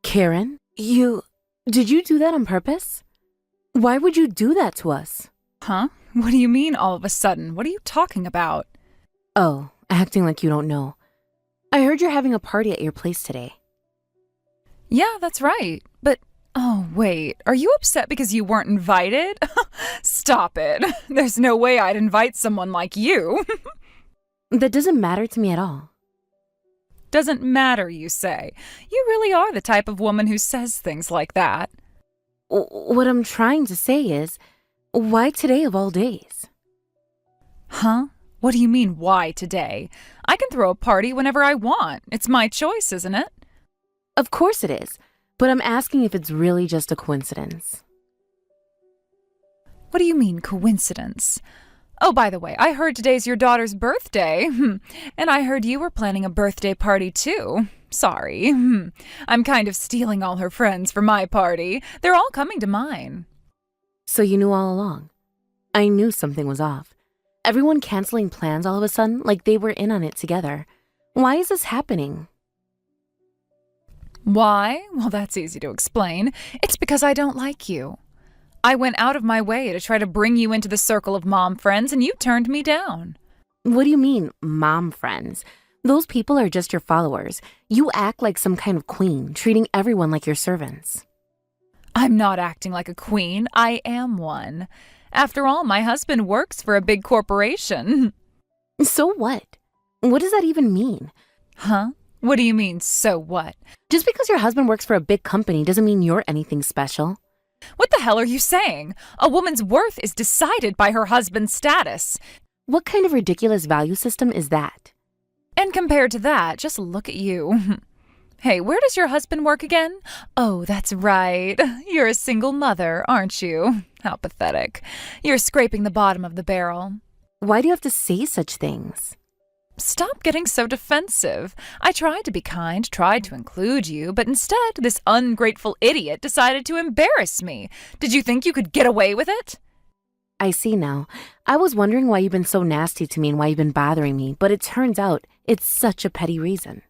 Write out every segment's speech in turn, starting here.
Karen, did you do that on purpose? Why would you do that to us? Huh? What do you mean all of a sudden? What are you talking about? Oh, acting like you don't know. I heard you're having a party at your place today. Yeah, that's right. But, oh, wait. Are you upset because you weren't invited? Stop it. There's no way I'd invite someone like you. That doesn't matter to me at all. Doesn't matter, you say. You really are the type of woman who says things like that. What I'm trying to say is, why today of all days? Huh? What do you mean, why today? I can throw a party whenever I want. It's my choice, isn't it? Of course it is, but I'm asking if it's really just a coincidence. What do you mean, coincidence? Oh, by the way, I heard today's your daughter's birthday. And I heard you were planning a birthday party, too. Sorry. I'm kind of stealing all her friends for my party. They're all coming to mine. So you knew all along? I knew something was off. Everyone canceling plans all of a sudden, like they were in on it together. Why is this happening? Why? Well, that's easy to explain. It's because I don't like you. I went out of my way to try to bring you into the circle of mom friends, and you turned me down. What do you mean, mom friends? Those people are just your followers. You act like some kind of queen, treating everyone like your servants. I'm not acting like a queen. I am one. After all, my husband works for a big corporation. So what? What does that even mean? Huh? What do you mean, so what? Just because your husband works for a big company doesn't mean you're anything special. What the hell are you saying? A woman's worth is decided by her husband's status. What kind of ridiculous value system is that? And compared to that, just look at you. Hey, where does your husband work again? Oh, that's right. You're a single mother, aren't you? How pathetic. You're scraping the bottom of the barrel. Why do you have to say such things? Stop getting so defensive. I tried to be kind, tried to include you, but instead, this ungrateful idiot decided to embarrass me. Did you think you could get away with it? I see now. I was wondering why you've been so nasty to me and why you've been bothering me, but it turns out it's such a petty reason.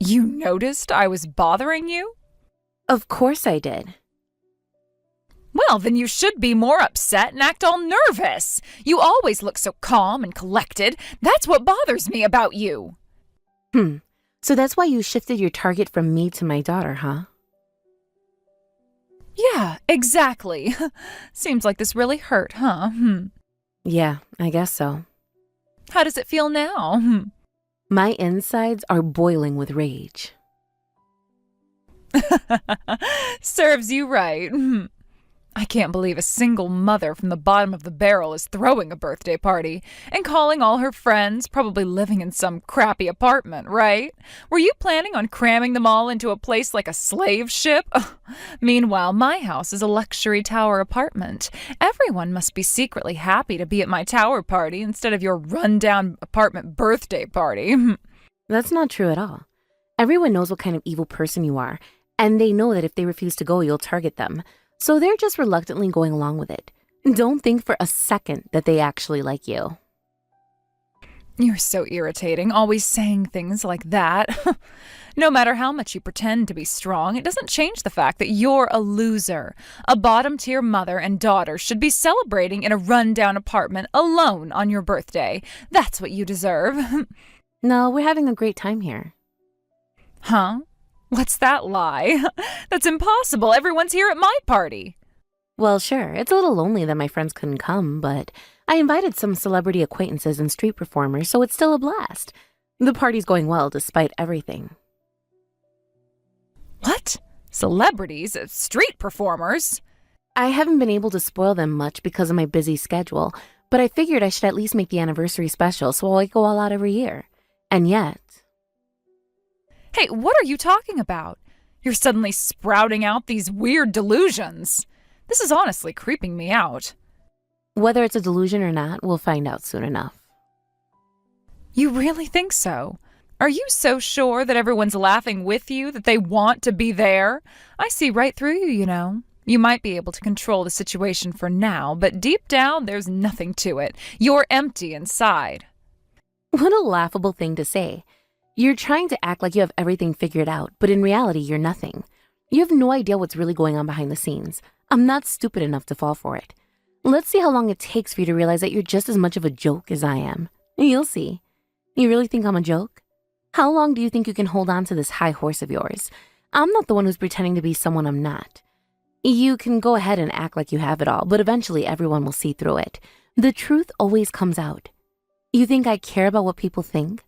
You noticed I was bothering you? Of course I did. Well, then you should be more upset and act all nervous. You always look so calm and collected. That's what bothers me about you. So that's why you shifted your target from me to my daughter, huh? Yeah, exactly. Seems like this really hurt, huh? Yeah, I guess so. How does it feel now? My insides are boiling with rage. Serves you right. I can't believe a single mother from the bottom of the barrel is throwing a birthday party and calling all her friends, probably living in some crappy apartment, right? Were you planning on cramming them all into a place like a slave ship? Meanwhile, my house is a luxury tower apartment. Everyone must be secretly happy to be at my tower party instead of your rundown apartment birthday party. That's not true at all. Everyone knows what kind of evil person you are, and they know that if they refuse to go, you'll target them. So they're just reluctantly going along with it. Don't think for a second that they actually like you. You're so irritating, always saying things like that. No matter how much you pretend to be strong, it doesn't change the fact that you're a loser. A bottom-tier mother and daughter should be celebrating in a run-down apartment alone on your birthday. That's what you deserve. No, we're having a great time here. Huh? What's that lie? That's impossible. Everyone's here at my party. Well, sure, it's a little lonely that my friends couldn't come, but I invited some celebrity acquaintances and street performers, so it's still a blast. The party's going well despite everything. What? Celebrities? Street performers? I haven't been able to spoil them much because of my busy schedule, but I figured I should at least make the anniversary special so I go all out every year. And yet... Hey, what are you talking about? You're suddenly sprouting out these weird delusions. This is honestly creeping me out. Whether it's a delusion or not, we'll find out soon enough. You really think so? Are you so sure that everyone's laughing with you, that they want to be there? I see right through you, you know. You might be able to control the situation for now, but deep down, there's nothing to it. You're empty inside. What a laughable thing to say. You're trying to act like you have everything figured out, but in reality, you're nothing. You have no idea what's really going on behind the scenes. I'm not stupid enough to fall for it. Let's see how long it takes for you to realize that you're just as much of a joke as I am. You'll see. You really think I'm a joke? How long do you think you can hold on to this high horse of yours? I'm not the one who's pretending to be someone I'm not. You can go ahead and act like you have it all, but eventually everyone will see through it. The truth always comes out. You think I care about what people think?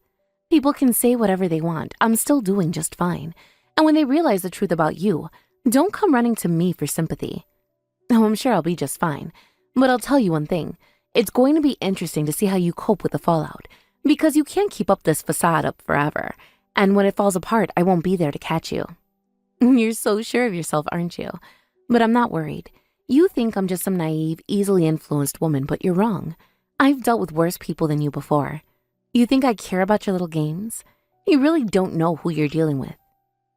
People can say whatever they want. I'm still doing just fine. And when they realize the truth about you, don't come running to me for sympathy. Oh, I'm sure I'll be just fine. But I'll tell you one thing. It's going to be interesting to see how you cope with the fallout, because you can't keep up this facade up forever. And when it falls apart, I won't be there to catch you. You're so sure of yourself, aren't you? But I'm not worried. You think I'm just some naive, easily influenced woman, but you're wrong. I've dealt with worse people than you before. You think I care about your little games? You really don't know who you're dealing with.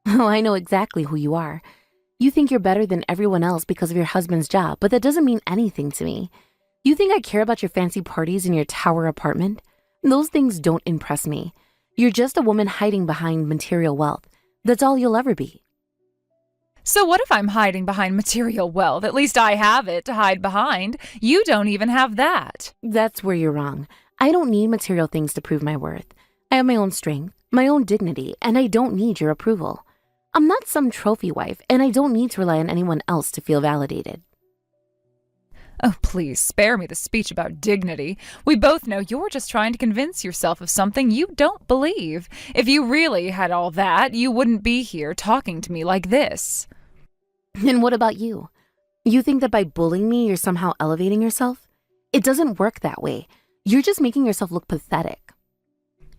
Oh, I know exactly who you are. You think you're better than everyone else because of your husband's job, but that doesn't mean anything to me. You think I care about your fancy parties in your tower apartment? Those things don't impress me. You're just a woman hiding behind material wealth. That's all you'll ever be. So what if I'm hiding behind material wealth? At least I have it to hide behind. You don't even have that. That's where you're wrong. I don't need material things to prove my worth. I have my own strength, my own dignity, and I don't need your approval. I'm not some trophy wife, and I don't need to rely on anyone else to feel validated. Oh, please spare me the speech about dignity. We both know you're just trying to convince yourself of something you don't believe. If you really had all that, you wouldn't be here talking to me like this. And what about you? You think that by bullying me, you're somehow elevating yourself? It doesn't work that way. You're just making yourself look pathetic.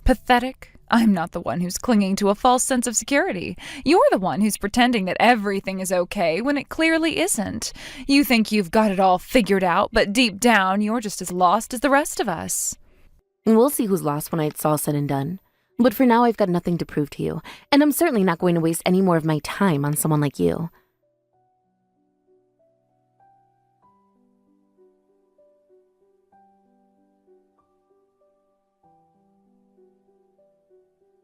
Pathetic? I'm not the one who's clinging to a false sense of security. You're the one who's pretending that everything is okay when it clearly isn't. You think you've got it all figured out, but deep down, you're just as lost as the rest of us. We'll see who's lost when it's all said and done. But for now, I've got nothing to prove to you, and I'm certainly not going to waste any more of my time on someone like you.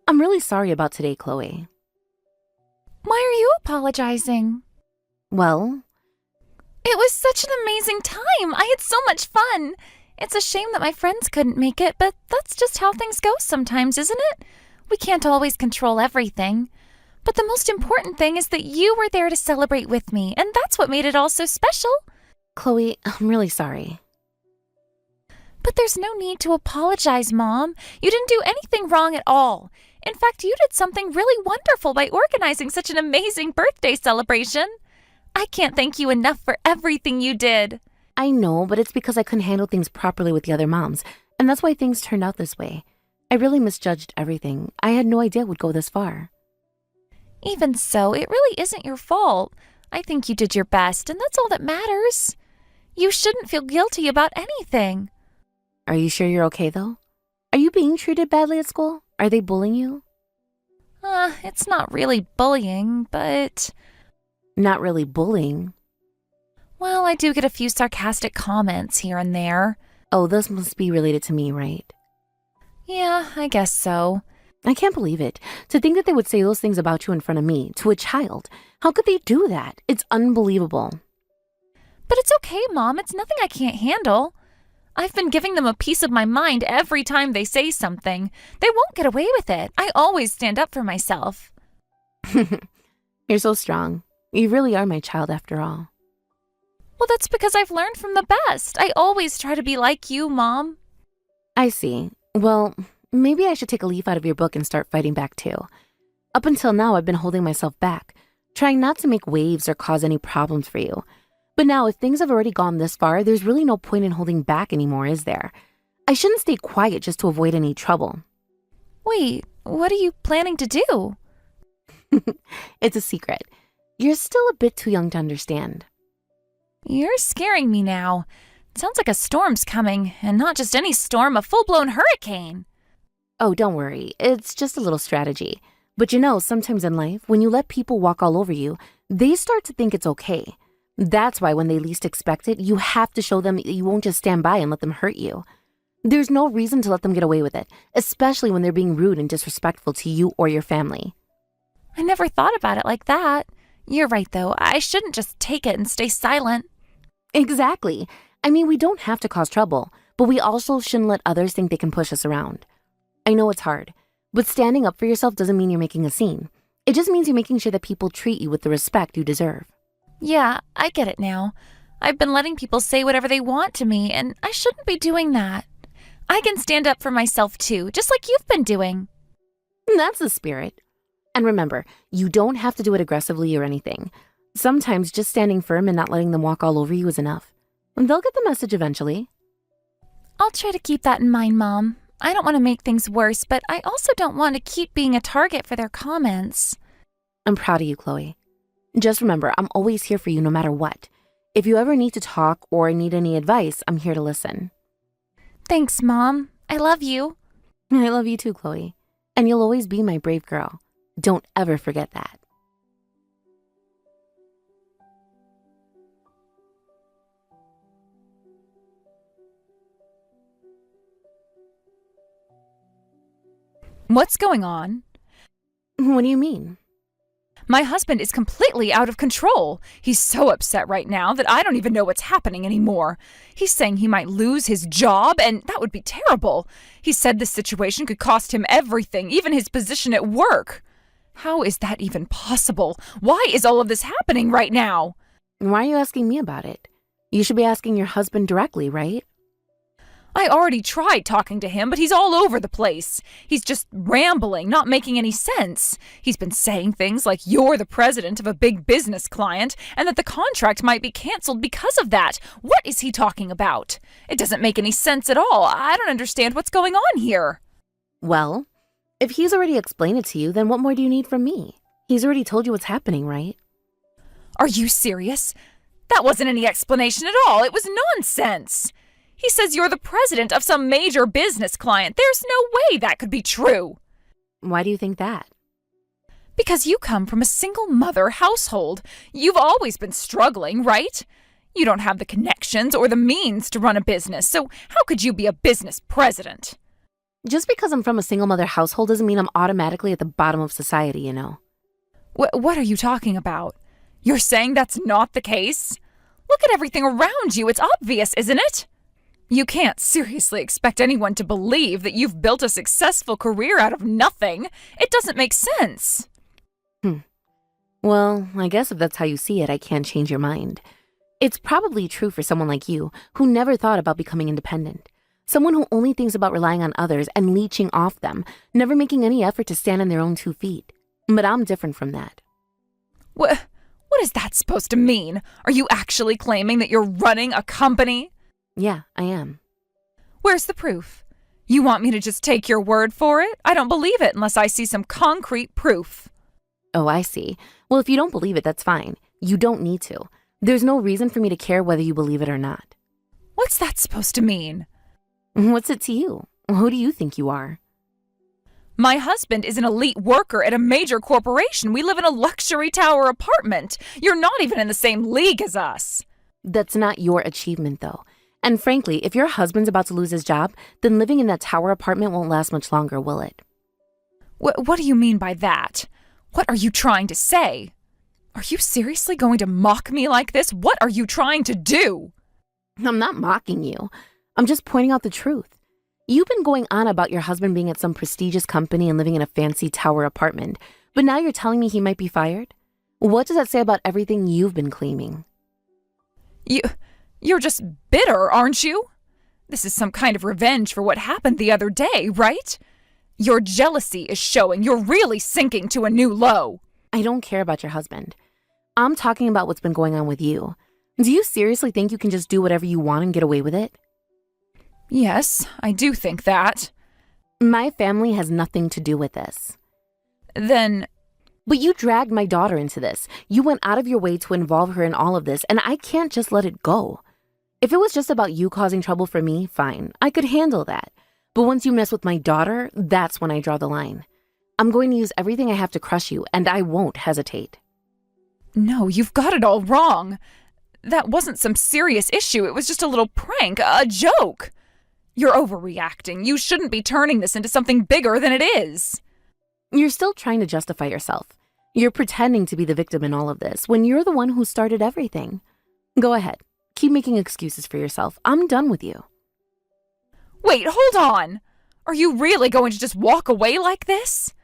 I'm really sorry about today, Chloe. Why are you apologizing? Well, it was such an amazing time. I had so much fun. It's a shame that my friends couldn't make it, but that's just how things go sometimes, isn't it? We can't always control everything. But the most important thing is that you were there to celebrate with me, and that's what made it all so special. Chloe, I'm really sorry. But there's no need to apologize, Mom. You didn't do anything wrong at all. In fact, you did something really wonderful by organizing such an amazing birthday celebration. I can't thank you enough for everything you did. I know, but it's because I couldn't handle things properly with the other moms, and that's why things turned out this way. I really misjudged everything. I had no idea it would go this far. Even so, it really isn't your fault. I think you did your best, and that's all that matters. You shouldn't feel guilty about anything. Are you sure you're okay, though? Are you being treated badly at school? Are they bullying you? It's not really bullying, but... Not really bullying? Well, I do get a few sarcastic comments here and there. Oh, those must be related to me, right? Yeah, I guess so. I can't believe it. To think that they would say those things about you in front of me, to a child. How could they do that? It's unbelievable. But it's okay, Mom. It's nothing I can't handle. I've been giving them a piece of my mind every time they say something. They won't get away with it. I always stand up for myself. You're so strong. You really are my child after all. Well, that's because I've learned from the best. I always try to be like you, Mom. I see. Well, maybe I should take a leaf out of your book and start fighting back too. Up until now, I've been holding myself back, trying not to make waves or cause any problems for you. But now, if things have already gone this far, there's really no point in holding back anymore, is there? I shouldn't stay quiet just to avoid any trouble. Wait, what are you planning to do? It's a secret. You're still a bit too young to understand. You're scaring me now. It sounds like a storm's coming, and not just any storm, a full-blown hurricane. Oh, don't worry. It's just a little strategy. But you know, sometimes in life, when you let people walk all over you, they start to think it's okay. That's why when they least expect it, you have to show them that you won't just stand by and let them hurt you. There's no reason to let them get away with it, especially when they're being rude and disrespectful to you or your family. I never thought about it like that. You're right, though. I shouldn't just take it and stay silent. Exactly. I mean, we don't have to cause trouble, but we also shouldn't let others think they can push us around. I know it's hard, but standing up for yourself doesn't mean you're making a scene. It just means you're making sure that people treat you with the respect you deserve. Yeah, I get it now. I've been letting people say whatever they want to me, and I shouldn't be doing that. I can stand up for myself too, just like you've been doing. That's the spirit. And remember, you don't have to do it aggressively or anything. Sometimes just standing firm and not letting them walk all over you is enough. They'll get the message eventually. I'll try to keep that in mind, Mom. I don't want to make things worse, but I also don't want to keep being a target for their comments. I'm proud of you, Chloe. Just remember, I'm always here for you no matter what. If you ever need to talk or need any advice, I'm here to listen. Thanks, Mom. I love you. I love you too, Chloe. And you'll always be my brave girl. Don't ever forget that. What's going on? What do you mean? My husband is completely out of control. He's so upset right now that I don't even know what's happening anymore. He's saying he might lose his job, and that would be terrible. He said this situation could cost him everything, even his position at work. How is that even possible? Why is all of this happening right now? Why are you asking me about it? You should be asking your husband directly, right? I already tried talking to him, but he's all over the place. He's just rambling, not making any sense. He's been saying things like you're the president of a big business client and that the contract might be canceled because of that. What is he talking about? It doesn't make any sense at all. I don't understand what's going on here. Well, if he's already explained it to you, then what more do you need from me? He's already told you what's happening, right? Are you serious? That wasn't any explanation at all. It was nonsense. He says you're the president of some major business client. There's no way that could be true. Why do you think that? Because you come from a single mother household. You've always been struggling, right? You don't have the connections or the means to run a business, so how could you be a business president? Just because I'm from a single mother household doesn't mean I'm automatically at the bottom of society, you know. What are you talking about? You're saying that's not the case? Look at everything around you. It's obvious, isn't it? You can't seriously expect anyone to believe that you've built a successful career out of nothing. It doesn't make sense. Well, I guess if that's how you see it, I can't change your mind. It's probably true for someone like you, who never thought about becoming independent. Someone who only thinks about relying on others and leeching off them, never making any effort to stand on their own 2 feet. But I'm different from that. What is that supposed to mean? Are you actually claiming that you're running a company? Yeah, I am. Where's the proof? You want me to just take your word for it? I don't believe it unless I see some concrete proof. Oh, I see. Well, if you don't believe it, that's fine. You don't need to. There's no reason for me to care whether you believe it or not. What's that supposed to mean? What's it to you? Who do you think you are? My husband is an elite worker at a major corporation. We live in a luxury tower apartment. You're not even in the same league as us. That's not your achievement, though. And frankly, if your husband's about to lose his job, then living in that tower apartment won't last much longer, will it? What do you mean by that? What are you trying to say? Are you seriously going to mock me like this? What are you trying to do? I'm not mocking you. I'm just pointing out the truth. You've been going on about your husband being at some prestigious company and living in a fancy tower apartment, but now you're telling me he might be fired? What does that say about everything you've been claiming? You're just bitter, aren't you? This is some kind of revenge for what happened the other day, right? Your jealousy is showing. You're really sinking to a new low. I don't care about your husband. I'm talking about what's been going on with you. Do you seriously think you can just do whatever you want and get away with it? Yes, I do think that. My family has nothing to do with this. Then... But you dragged my daughter into this. You went out of your way to involve her in all of this, and I can't just let it go. If it was just about you causing trouble for me, fine. I could handle that. But once you mess with my daughter, that's when I draw the line. I'm going to use everything I have to crush you, and I won't hesitate. No, you've got it all wrong. That wasn't some serious issue. It was just a little prank, a joke. You're overreacting. You shouldn't be turning this into something bigger than it is. You're still trying to justify yourself. You're pretending to be the victim in all of this when you're the one who started everything. Go ahead. Keep making excuses for yourself. I'm done with you. Wait, hold on. Are you really going to just walk away like this?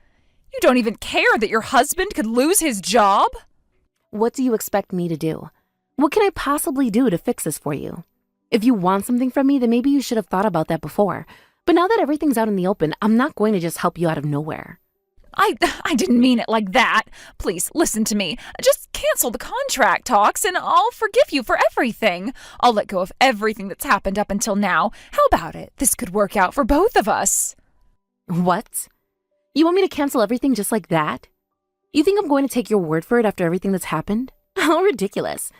You don't even care that your husband could lose his job? What do you expect me to do? What can I possibly do to fix this for you? If you want something from me, then maybe you should have thought about that before. But now that everything's out in the open, I'm not going to just help you out of nowhere. I didn't mean it like that. Please, listen to me. Just cancel the contract talks and I'll forgive you for everything. I'll let go of everything that's happened up until now. How about it? This could work out for both of us. What? You want me to cancel everything just like that? You think I'm going to take your word for it after everything that's happened? How ridiculous.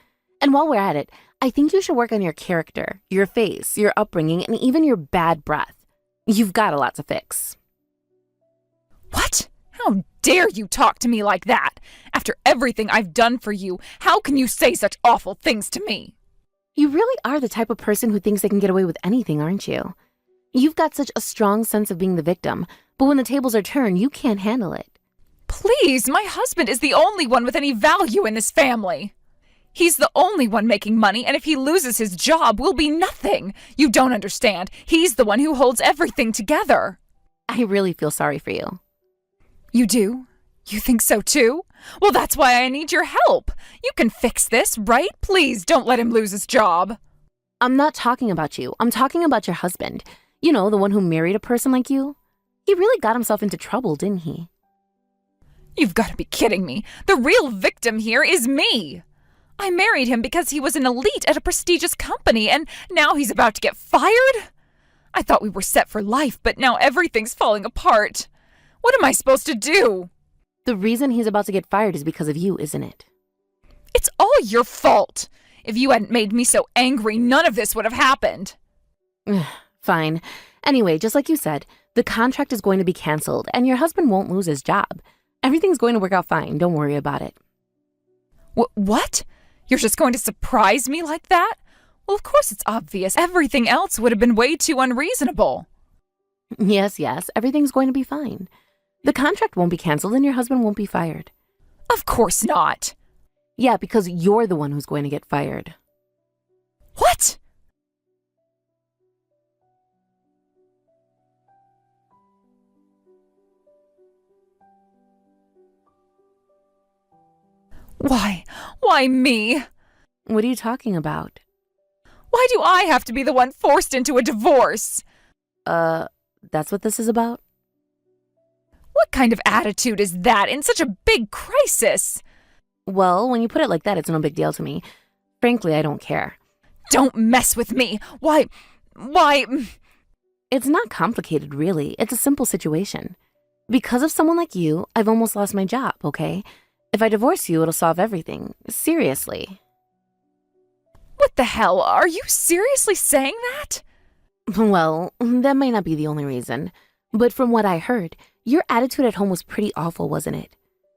And while we're at it, I think you should work on your character, your face, your upbringing, and even your bad breath. You've got a lot to fix. What? How dare you talk to me like that? After everything I've done for you, how can you say such awful things to me? You really are the type of person who thinks they can get away with anything, aren't you? You've got such a strong sense of being the victim, but when the tables are turned, you can't handle it. Please, my husband is the only one with any value in this family. He's the only one making money, and if he loses his job, we'll be nothing. You don't understand. He's the one who holds everything together. I really feel sorry for you. You do? You think so too? Well, that's why I need your help. You can fix this, right? Please don't let him lose his job. I'm not talking about you. I'm talking about your husband. You know, the one who married a person like you. He really got himself into trouble, didn't he? You've got to be kidding me. The real victim here is me. I married him because he was an elite at a prestigious company, and now he's about to get fired? I thought we were set for life, but now everything's falling apart. What am I supposed to do? The reason he's about to get fired is because of you, isn't it? It's all your fault. If you hadn't made me so angry, none of this would have happened. Fine. Anyway, just like you said, the contract is going to be canceled, and your husband won't lose his job. Everything's going to work out fine. Don't worry about it. What? You're just going to surprise me like that? Well, of course it's obvious. Everything else would have been way too unreasonable. Yes, everything's going to be fine. The contract won't be canceled and your husband won't be fired. Of course not. Yeah, because you're the one who's going to get fired. What? Why? Why me? What are you talking about? Why do I have to be the one forced into a divorce? That's what this is about? What kind of attitude is that in such a big crisis? Well, when you put it like that, it's no big deal to me. Frankly, I don't care. Don't mess with me. Why? It's not complicated, really. It's a simple situation. Because of someone like you, I've almost lost my job, okay? If I divorce you, it'll solve everything. Seriously. What the hell? Are you seriously saying that? Well, that might not be the only reason. But from what I heard, your attitude at home was pretty awful, wasn't it?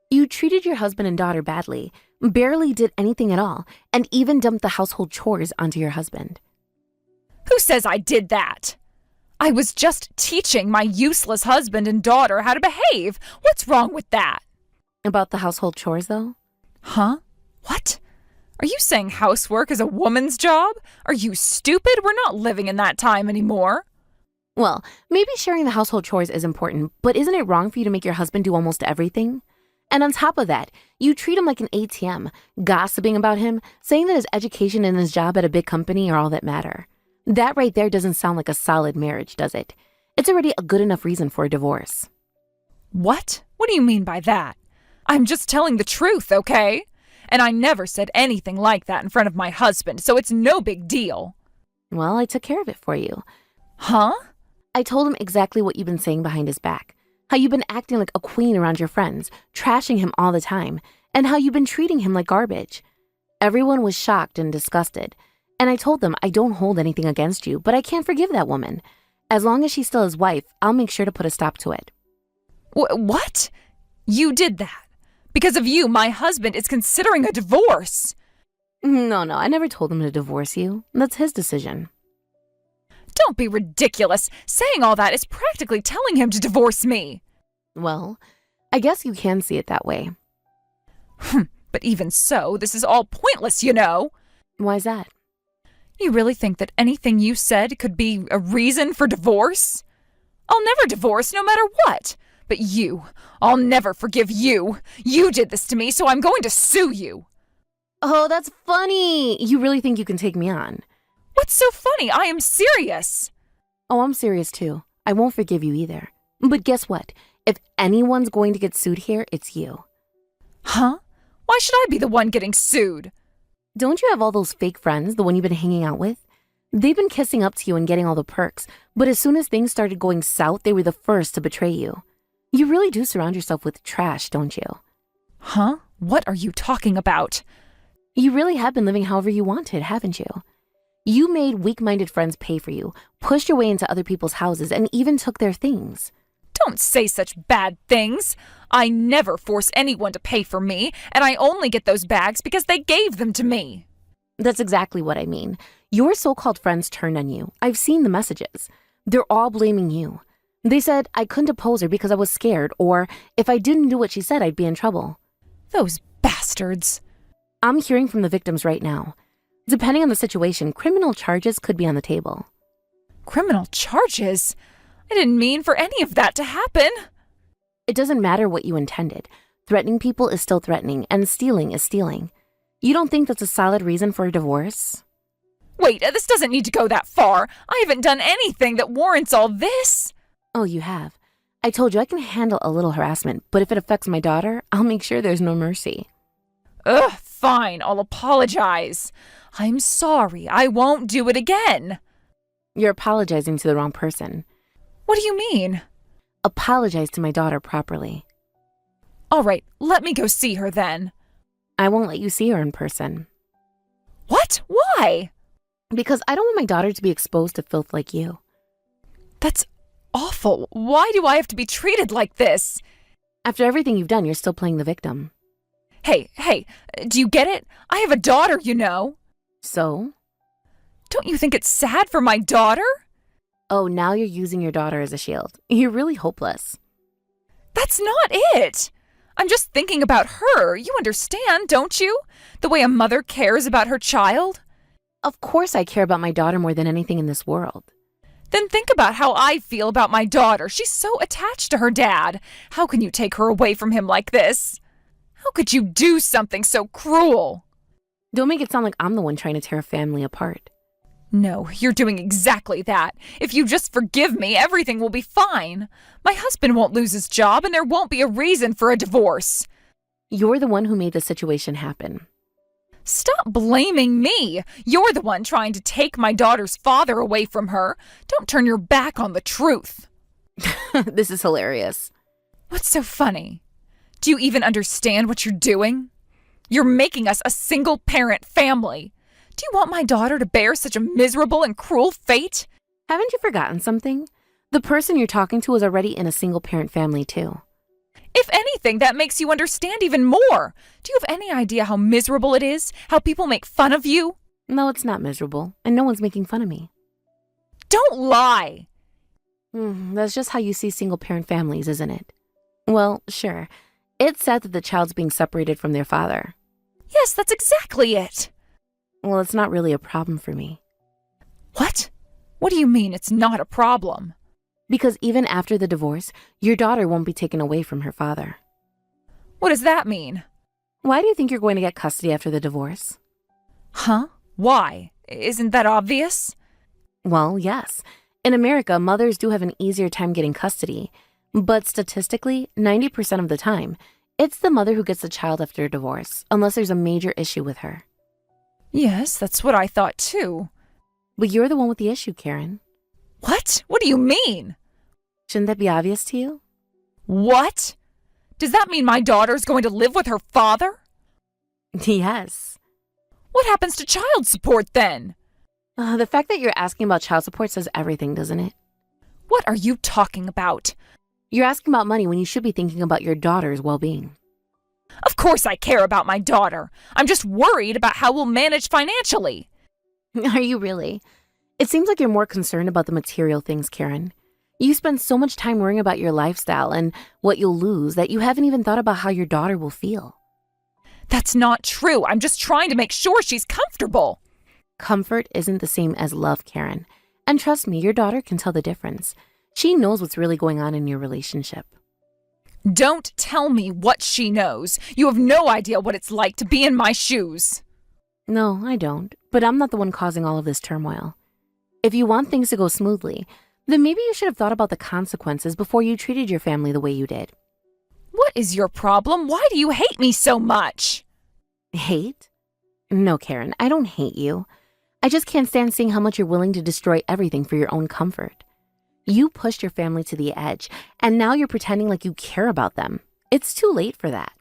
You treated your husband and daughter badly, barely did anything at all, and even dumped the household chores onto your husband. Who says I did that? I was just teaching my useless husband and daughter how to behave. What's wrong with that? About the household chores, though? Huh? What? Are you saying housework is a woman's job? Are you stupid? We're not living in that time anymore. Well, maybe sharing the household chores is important, but isn't it wrong for you to make your husband do almost everything? And on top of that, you treat him like an ATM, gossiping about him, saying that his education and his job at a big company are all that matter. That right there doesn't sound like a solid marriage, does it? It's already a good enough reason for a divorce. What? What do you mean by that? I'm just telling the truth, okay? And I never said anything like that in front of my husband, so it's no big deal. Well, I took care of it for you. Huh? I told him exactly what you've been saying behind his back. How you've been acting like a queen around your friends, trashing him all the time, and how you've been treating him like garbage. Everyone was shocked and disgusted. And I told them I don't hold anything against you, but I can't forgive that woman. As long as she's still his wife, I'll make sure to put a stop to it. What? You did that? Because of you, my husband is considering a divorce. No, I never told him to divorce you. That's his decision. Don't be ridiculous. Saying all that is practically telling him to divorce me. Well, I guess you can see it that way. But even so, this is all pointless, you know. Why's that? You really think that anything you said could be a reason for divorce? I'll never divorce, no matter what. But you, I'll never forgive you. You did this to me, so I'm going to sue you. Oh, that's funny. You really think you can take me on? What's so funny? I am serious. Oh, I'm serious too. I won't forgive you either. But guess what? If anyone's going to get sued here, it's you. Huh? Why should I be the one getting sued? Don't you have all those fake friends, the one you've been hanging out with? They've been kissing up to you and getting all the perks, but as soon as things started going south, they were the first to betray you. You really do surround yourself with trash, don't you? Huh? What are you talking about? You really have been living however you wanted, haven't you? You made weak-minded friends pay for you, pushed your way into other people's houses, and even took their things. Don't say such bad things. I never force anyone to pay for me, and I only get those bags because they gave them to me. That's exactly what I mean. Your so-called friends turned on you. I've seen the messages. They're all blaming you. They said I couldn't oppose her because I was scared, or if I didn't do what she said, I'd be in trouble. Those bastards. I'm hearing from the victims right now. Depending on the situation, criminal charges could be on the table. Criminal charges? I didn't mean for any of that to happen. It doesn't matter what you intended. Threatening people is still threatening, and stealing is stealing. You don't think that's a solid reason for a divorce? Wait, this doesn't need to go that far. I haven't done anything that warrants all this. Oh, you have. I told you I can handle a little harassment, but if it affects my daughter, I'll make sure there's no mercy. Ugh, fine, I'll apologize. I'm sorry, I won't do it again. You're apologizing to the wrong person. What do you mean? Apologize to my daughter properly. All right, let me go see her then. I won't let you see her in person. What? Why? Because I don't want my daughter to be exposed to filth like you. That's awful. Why do I have to be treated like this? After everything you've done, you're still playing the victim. Hey, do you get it? I have a daughter, you know. So? Don't you think it's sad for my daughter? Oh, now you're using your daughter as a shield. You're really hopeless. That's not it. I'm just thinking about her. You understand, don't you? The way a mother cares about her child. Of course I care about my daughter more than anything in this world. Then think about how I feel about my daughter. She's so attached to her dad. How can you take her away from him like this? How could you do something so cruel? Don't make it sound like I'm the one trying to tear a family apart. No, you're doing exactly that. If you just forgive me, everything will be fine. My husband won't lose his job, and there won't be a reason for a divorce. You're the one who made the situation happen. Stop blaming me. You're the one trying to take my daughter's father away from her. Don't turn your back on the truth. This is hilarious. What's so funny? Do you even understand what you're doing? You're making us a single-parent family. Do you want my daughter to bear such a miserable and cruel fate? Haven't you forgotten something? The person you're talking to is already in a single-parent family, too. If anything, that makes you understand even more. Do you have any idea how miserable it is? How people make fun of you? No, it's not miserable, and no one's making fun of me. Don't lie! That's just how you see single-parent families, isn't it? Well, sure. It's sad that the child's being separated from their father. Yes, that's exactly it. Well, it's not really a problem for me. What? What do you mean it's not a problem? Because even after the divorce, your daughter won't be taken away from her father. What does that mean? Why do you think you're going to get custody after the divorce? Huh? Why? Isn't that obvious? Well, yes. In America, mothers do have an easier time getting custody. But statistically, 90% of the time, it's the mother who gets the child after a divorce, unless there's a major issue with her. Yes, that's what I thought too. But you're the one with the issue, Karen. What? What do you mean? Shouldn't that be obvious to you? What? Does that mean my daughter's going to live with her father? Yes. What happens to child support then? The fact that you're asking about child support says everything, doesn't it? What are you talking about? You're asking about money when you should be thinking about your daughter's well-being. Of course I care about my daughter. I'm just worried about how we'll manage financially. Are you really? It seems like you're more concerned about the material things, Karen. You spend so much time worrying about your lifestyle and what you'll lose that you haven't even thought about how your daughter will feel. That's not true. I'm just trying to make sure she's comfortable. Comfort isn't the same as love, Karen. And trust me, your daughter can tell the difference. She knows what's really going on in your relationship. Don't tell me what she knows. You have no idea what it's like to be in my shoes. No, I don't. But I'm not the one causing all of this turmoil. If you want things to go smoothly, then maybe you should have thought about the consequences before you treated your family the way you did. What is your problem? Why do you hate me so much? Hate? No, Karen, I don't hate you. I just can't stand seeing how much you're willing to destroy everything for your own comfort. You pushed your family to the edge, and now you're pretending like you care about them. It's too late for that.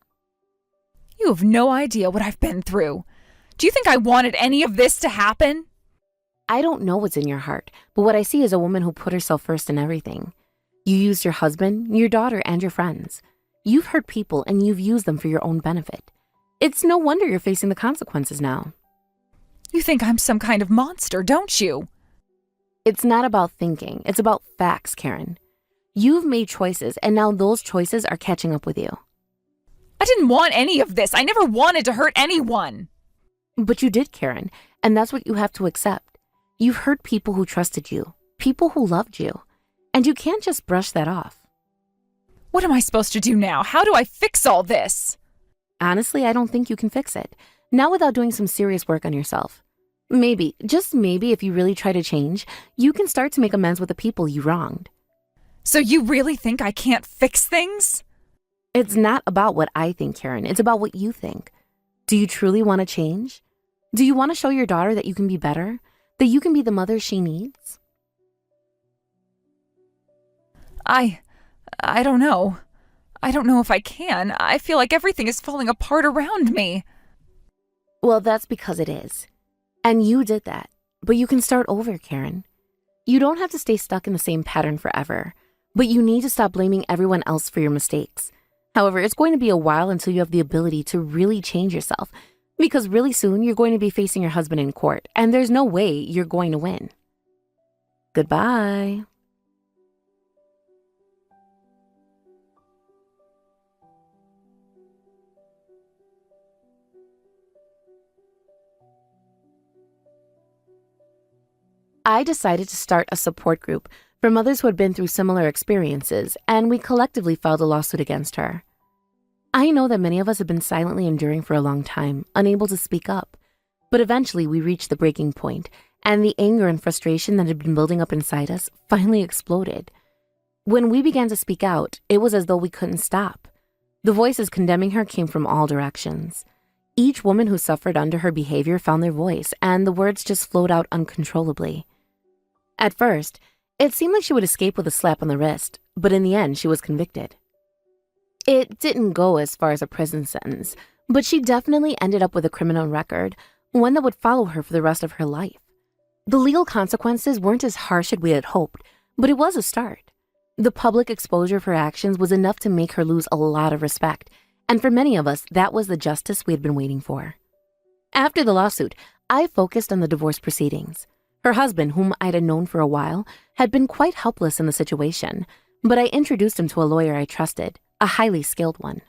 You have no idea what I've been through. Do you think I wanted any of this to happen? I don't know what's in your heart, but what I see is a woman who put herself first in everything. You used your husband, your daughter, and your friends. You've hurt people, and you've used them for your own benefit. It's no wonder you're facing the consequences now. You think I'm some kind of monster, don't you? It's not about thinking. It's about facts, Karen. You've made choices, and now those choices are catching up with you. I didn't want any of this. I never wanted to hurt anyone. But you did, Karen, and that's what you have to accept. You've hurt people who trusted you, people who loved you, and you can't just brush that off. What am I supposed to do now? How do I fix all this? Honestly, I don't think you can fix it. Not without doing some serious work on yourself. Maybe, just maybe, if you really try to change, you can start to make amends with the people you wronged. So you really think I can't fix things? It's not about what I think, Karen. It's about what you think. Do you truly want to change? Do you want to show your daughter that you can be better? That you can be the mother she needs? I don't know. I don't know if I can. I feel like everything is falling apart around me. Well, that's because it is. And you did that. But you can start over, Karen. You don't have to stay stuck in the same pattern forever. But you need to stop blaming everyone else for your mistakes. However, it's going to be a while until you have the ability to really change yourself. Because really soon, you're going to be facing your husband in court. And there's no way you're going to win. Goodbye. I decided to start a support group for mothers who had been through similar experiences, and we collectively filed a lawsuit against her. I know that many of us have been silently enduring for a long time, unable to speak up. But eventually we reached the breaking point, and the anger and frustration that had been building up inside us finally exploded. When we began to speak out, it was as though we couldn't stop. The voices condemning her came from all directions. Each woman who suffered under her behavior found their voice, and the words just flowed out uncontrollably. At first, it seemed like she would escape with a slap on the wrist, but in the end, she was convicted. It didn't go as far as a prison sentence, but she definitely ended up with a criminal record, one that would follow her for the rest of her life. The legal consequences weren't as harsh as we had hoped, but it was a start. The public exposure of her actions was enough to make her lose a lot of respect, and for many of us, that was the justice we had been waiting for. After the lawsuit, I focused on the divorce proceedings. Her husband, whom I'd known for a while, had been quite helpless in the situation, but I introduced him to a lawyer I trusted, a highly skilled one.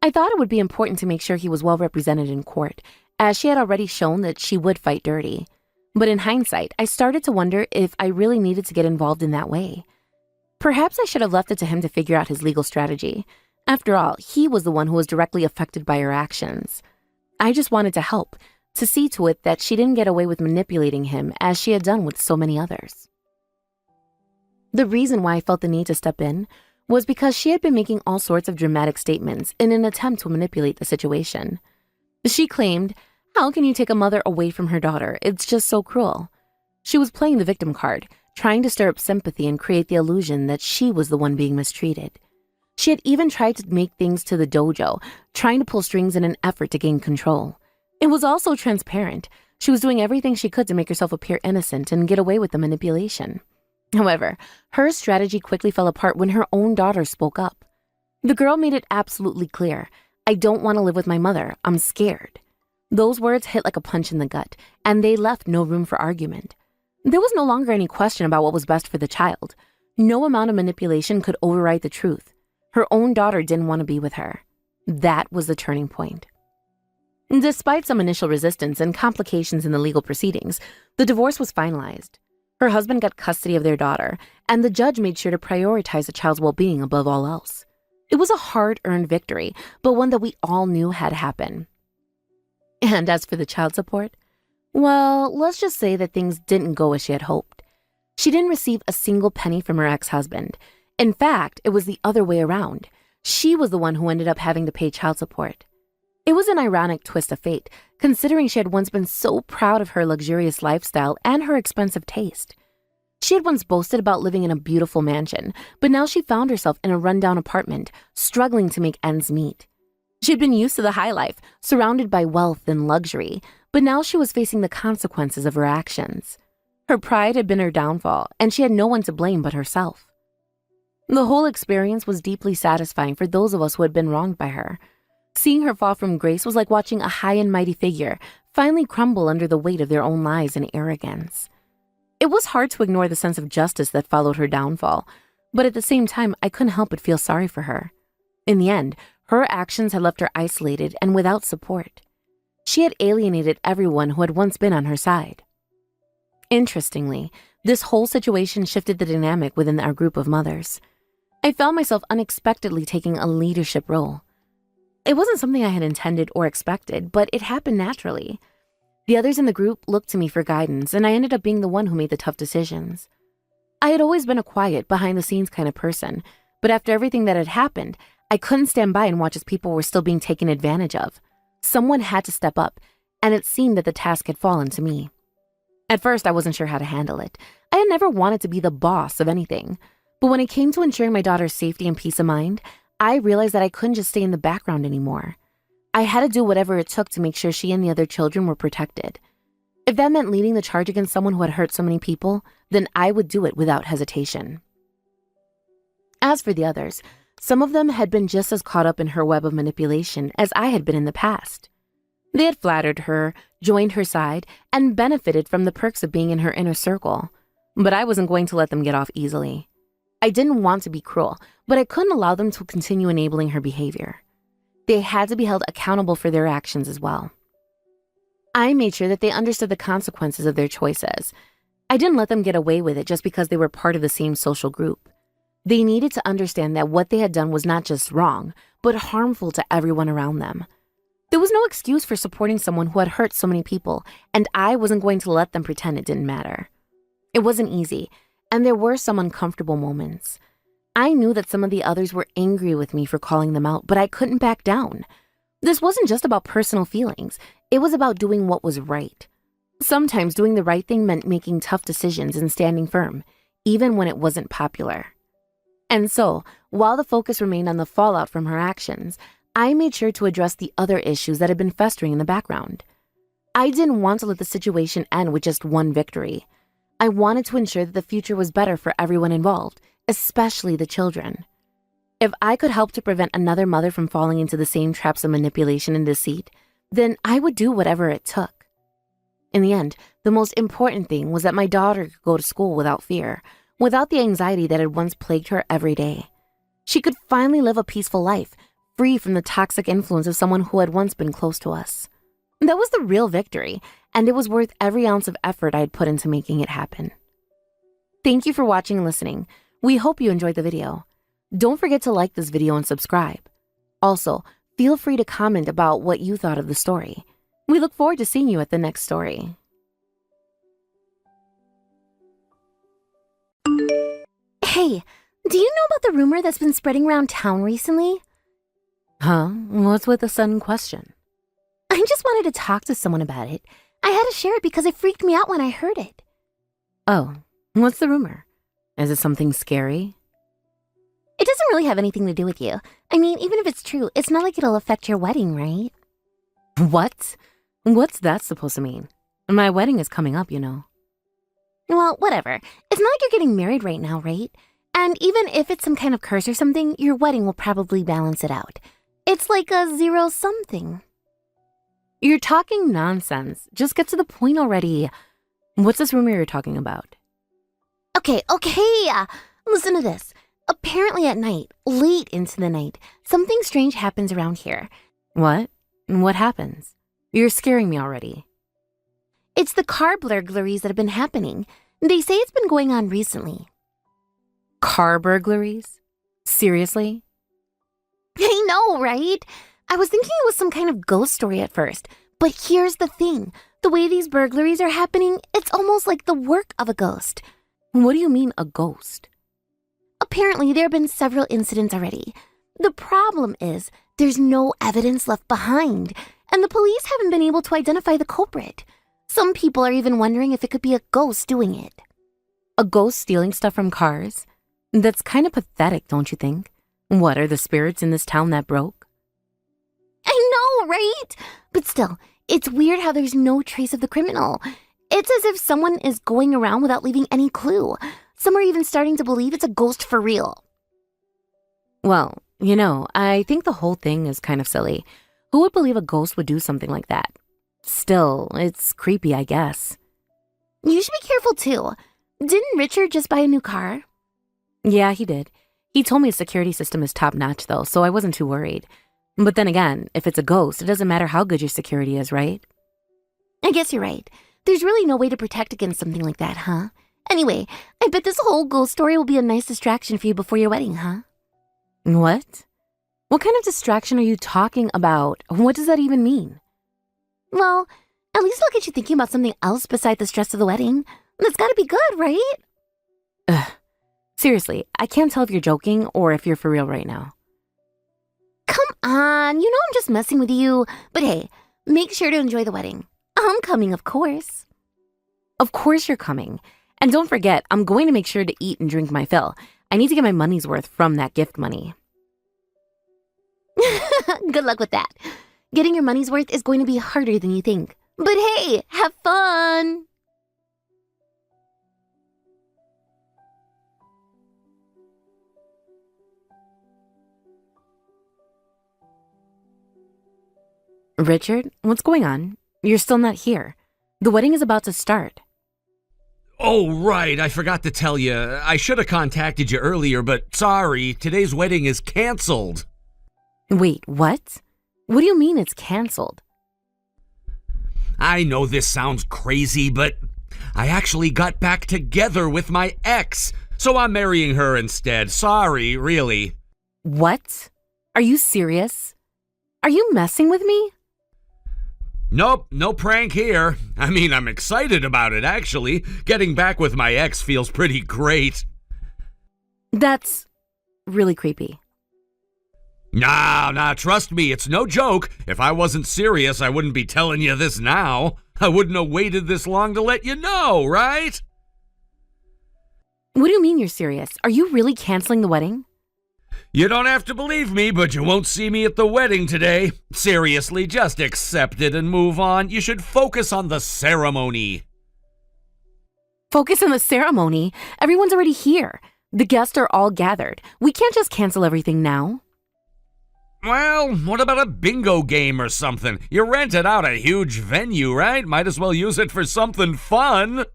I thought it would be important to make sure he was well represented in court, as she had already shown that she would fight dirty. But in hindsight, I started to wonder if I really needed to get involved in that way. Perhaps I should have left it to him to figure out his legal strategy. After all, he was the one who was directly affected by her actions. I just wanted to help, to see to it that she didn't get away with manipulating him as she had done with so many others. The reason why I felt the need to step in was because she had been making all sorts of dramatic statements in an attempt to manipulate the situation. She claimed, "How can you take a mother away from her daughter? It's just so cruel." She was playing the victim card, trying to stir up sympathy and create the illusion that she was the one being mistreated. She had even tried to make things to the dojo, trying to pull strings in an effort to gain control. It was also transparent. She was doing everything she could to make herself appear innocent and get away with the manipulation. However, her strategy quickly fell apart when her own daughter spoke up. The girl made it absolutely clear, "I don't want to live with my mother. I'm scared." Those words hit like a punch in the gut, and they left no room for argument. There was no longer any question about what was best for the child. No amount of manipulation could override the truth. Her own daughter didn't want to be with her. That was the turning point. Despite some initial resistance and complications in the legal proceedings, the divorce was finalized. Her husband got custody of their daughter, and the judge made sure to prioritize the child's well-being above all else. It was a hard-earned victory, but one that we all knew had to happen. And as for the child support, well, let's just say that things didn't go as she had hoped. She didn't receive a single penny from her ex-husband. In fact, it was the other way around. She was the one who ended up having to pay child support. It was an ironic twist of fate, considering she had once been so proud of her luxurious lifestyle and her expensive taste. She had once boasted about living in a beautiful mansion, but now she found herself in a rundown apartment, struggling to make ends meet. She had been used to the high life, surrounded by wealth and luxury, but now she was facing the consequences of her actions. Her pride had been her downfall, and she had no one to blame but herself. The whole experience was deeply satisfying for those of us who had been wronged by her. Seeing her fall from grace was like watching a high and mighty figure finally crumble under the weight of their own lies and arrogance. It was hard to ignore the sense of justice that followed her downfall, but at the same time, I couldn't help but feel sorry for her. In the end, her actions had left her isolated and without support. She had alienated everyone who had once been on her side. Interestingly, this whole situation shifted the dynamic within our group of mothers. I found myself unexpectedly taking a leadership role. It wasn't something I had intended or expected, but it happened naturally. The others in the group looked to me for guidance, and I ended up being the one who made the tough decisions. I had always been a quiet, behind-the-scenes kind of person, but after everything that had happened, I couldn't stand by and watch as people were still being taken advantage of. Someone had to step up, and it seemed that the task had fallen to me. At first, I wasn't sure how to handle it. I had never wanted to be the boss of anything, but when it came to ensuring my daughter's safety and peace of mind, I realized that I couldn't just stay in the background anymore. I had to do whatever it took to make sure she and the other children were protected. If that meant leading the charge against someone who had hurt so many people, then I would do it without hesitation. As for the others, some of them had been just as caught up in her web of manipulation as I had been in the past. They had flattered her, joined her side, and benefited from the perks of being in her inner circle. But I wasn't going to let them get off easily. I didn't want to be cruel, but I couldn't allow them to continue enabling her behavior. They had to be held accountable for their actions as well. I made sure that they understood the consequences of their choices. I didn't let them get away with it just because they were part of the same social group. They needed to understand that what they had done was not just wrong, but harmful to everyone around them. There was no excuse for supporting someone who had hurt so many people, and I wasn't going to let them pretend it didn't matter. It wasn't easy, and there were some uncomfortable moments. I knew that some of the others were angry with me for calling them out, but I couldn't back down. This wasn't just about personal feelings. It was about doing what was right. Sometimes doing the right thing meant making tough decisions and standing firm, even when it wasn't popular. And so, while the focus remained on the fallout from her actions, I made sure to address the other issues that had been festering in the background. I didn't want to let the situation end with just one victory. I wanted to ensure that the future was better for everyone involved, especially the children. If I could help to prevent another mother from falling into the same traps of manipulation and deceit, then I would do whatever it took. In the end, the most important thing was that my daughter could go to school without fear, without the anxiety that had once plagued her every day. She could finally live a peaceful life, free from the toxic influence of someone who had once been close to us. That was the real victory, and it was worth every ounce of effort I had put into making it happen. Thank you for watching and listening. We hope you enjoyed the video. Don't forget to like this video and subscribe. Also, feel free to comment about what you thought of the story. We look forward to seeing you at the next story. Hey, do you know about the rumor that's been spreading around town recently? Huh? What's with the sudden question? I just wanted to talk to someone about it. I had to share it because it freaked me out when I heard it. Oh, what's the rumor? Is it something scary? It doesn't really have anything to do with you. I mean, even if it's true, it's not like it'll affect your wedding, right? What? What's that supposed to mean? My wedding is coming up, you know. Well, whatever. It's not like you're getting married right now, right? And even if it's some kind of curse or something, your wedding will probably balance it out. It's like a zero-something. You're talking nonsense. Just get to the point already. What's this rumor you're talking about? Okay. Listen to this. Apparently at night, late into the night, something strange happens around here. What? What happens? You're scaring me already. It's the car burglaries that have been happening. They say it's been going on recently. Car burglaries? Seriously? I know, right? I was thinking it was some kind of ghost story at first. But here's the thing. The way these burglaries are happening, it's almost like the work of a ghost. What do you mean, a ghost? Apparently, there have been several incidents already. The problem is, there's no evidence left behind, and the police haven't been able to identify the culprit. Some people are even wondering if it could be a ghost doing it. A ghost stealing stuff from cars? That's kind of pathetic, don't you think? What, are the spirits in this town that broke? I know, right? But still, it's weird how there's no trace of the criminal. It's as if someone is going around without leaving any clue. Some are even starting to believe it's a ghost for real. Well, I think the whole thing is kind of silly. Who would believe a ghost would do something like that? Still, it's creepy, I guess. You should be careful too. Didn't Richard just buy a new car? Yeah, he did. He told me his security system is top-notch though, so I wasn't too worried. But then again, if it's a ghost, it doesn't matter how good your security is, right? I guess you're right. There's really no way to protect against something like that, huh? Anyway, I bet this whole ghost story will be a nice distraction for you before your wedding, huh? What? What kind of distraction are you talking about? What does that even mean? Well, at least I'll get you thinking about something else besides the stress of the wedding. That's gotta be good, right? Ugh. Seriously, I can't tell if you're joking or if you're for real right now. Come on, you know I'm just messing with you. But hey, make sure to enjoy the wedding. I'm coming, of course. Of course you're coming. And don't forget, I'm going to make sure to eat and drink my fill. I need to get my money's worth from that gift money. Good luck with that. Getting your money's worth is going to be harder than you think. But hey, have fun! Richard, what's going on? You're still not here. The wedding is about to start. Oh, right. I forgot to tell you. I should have contacted you earlier, but sorry. Today's wedding is canceled. Wait, what? What do you mean it's canceled? I know this sounds crazy, but I actually got back together with my ex, so I'm marrying her instead. Sorry, really. What? Are you serious? Are you messing with me? Nope, no prank here. I mean, I'm excited about it, actually. Getting back with my ex feels pretty great. That's really creepy. Nah, trust me, it's no joke. If I wasn't serious, I wouldn't be telling you this now. I wouldn't have waited this long to let you know, right? What do you mean you're serious? Are you really canceling the wedding? You don't have to believe me, but you won't see me at the wedding today. Seriously, just accept it and move on. You should focus on the ceremony. Focus on the ceremony? Everyone's already here. The guests are all gathered. We can't just cancel everything now. Well, what about a bingo game or something? You rented out a huge venue, right? Might as well use it for something fun.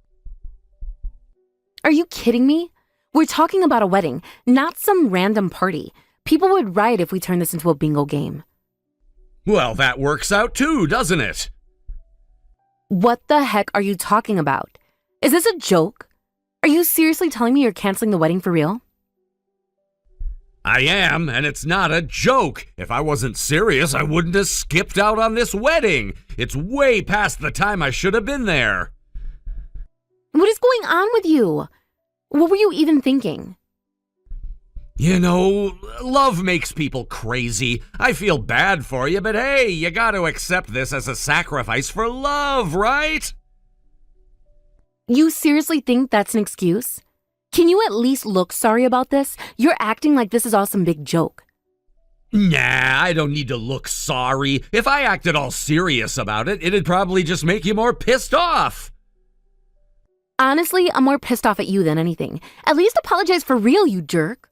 Are you kidding me? We're talking about a wedding, not some random party. People would riot if we turn this into a bingo game. Well, that works out too, doesn't it? What the heck are you talking about? Is this a joke? Are you seriously telling me you're canceling the wedding for real? I am, and it's not a joke. If I wasn't serious, I wouldn't have skipped out on this wedding. It's way past the time I should have been there. What is going on with you? What were you even thinking? You know, love makes people crazy. I feel bad for you, but hey, you gotta accept this as a sacrifice for love, right? You seriously think that's an excuse? Can you at least look sorry about this? You're acting like this is all some big joke. Nah, I don't need to look sorry. If I acted all serious about it, it'd probably just make you more pissed off. Honestly, I'm more pissed off at you than anything. At least apologize for real, you jerk.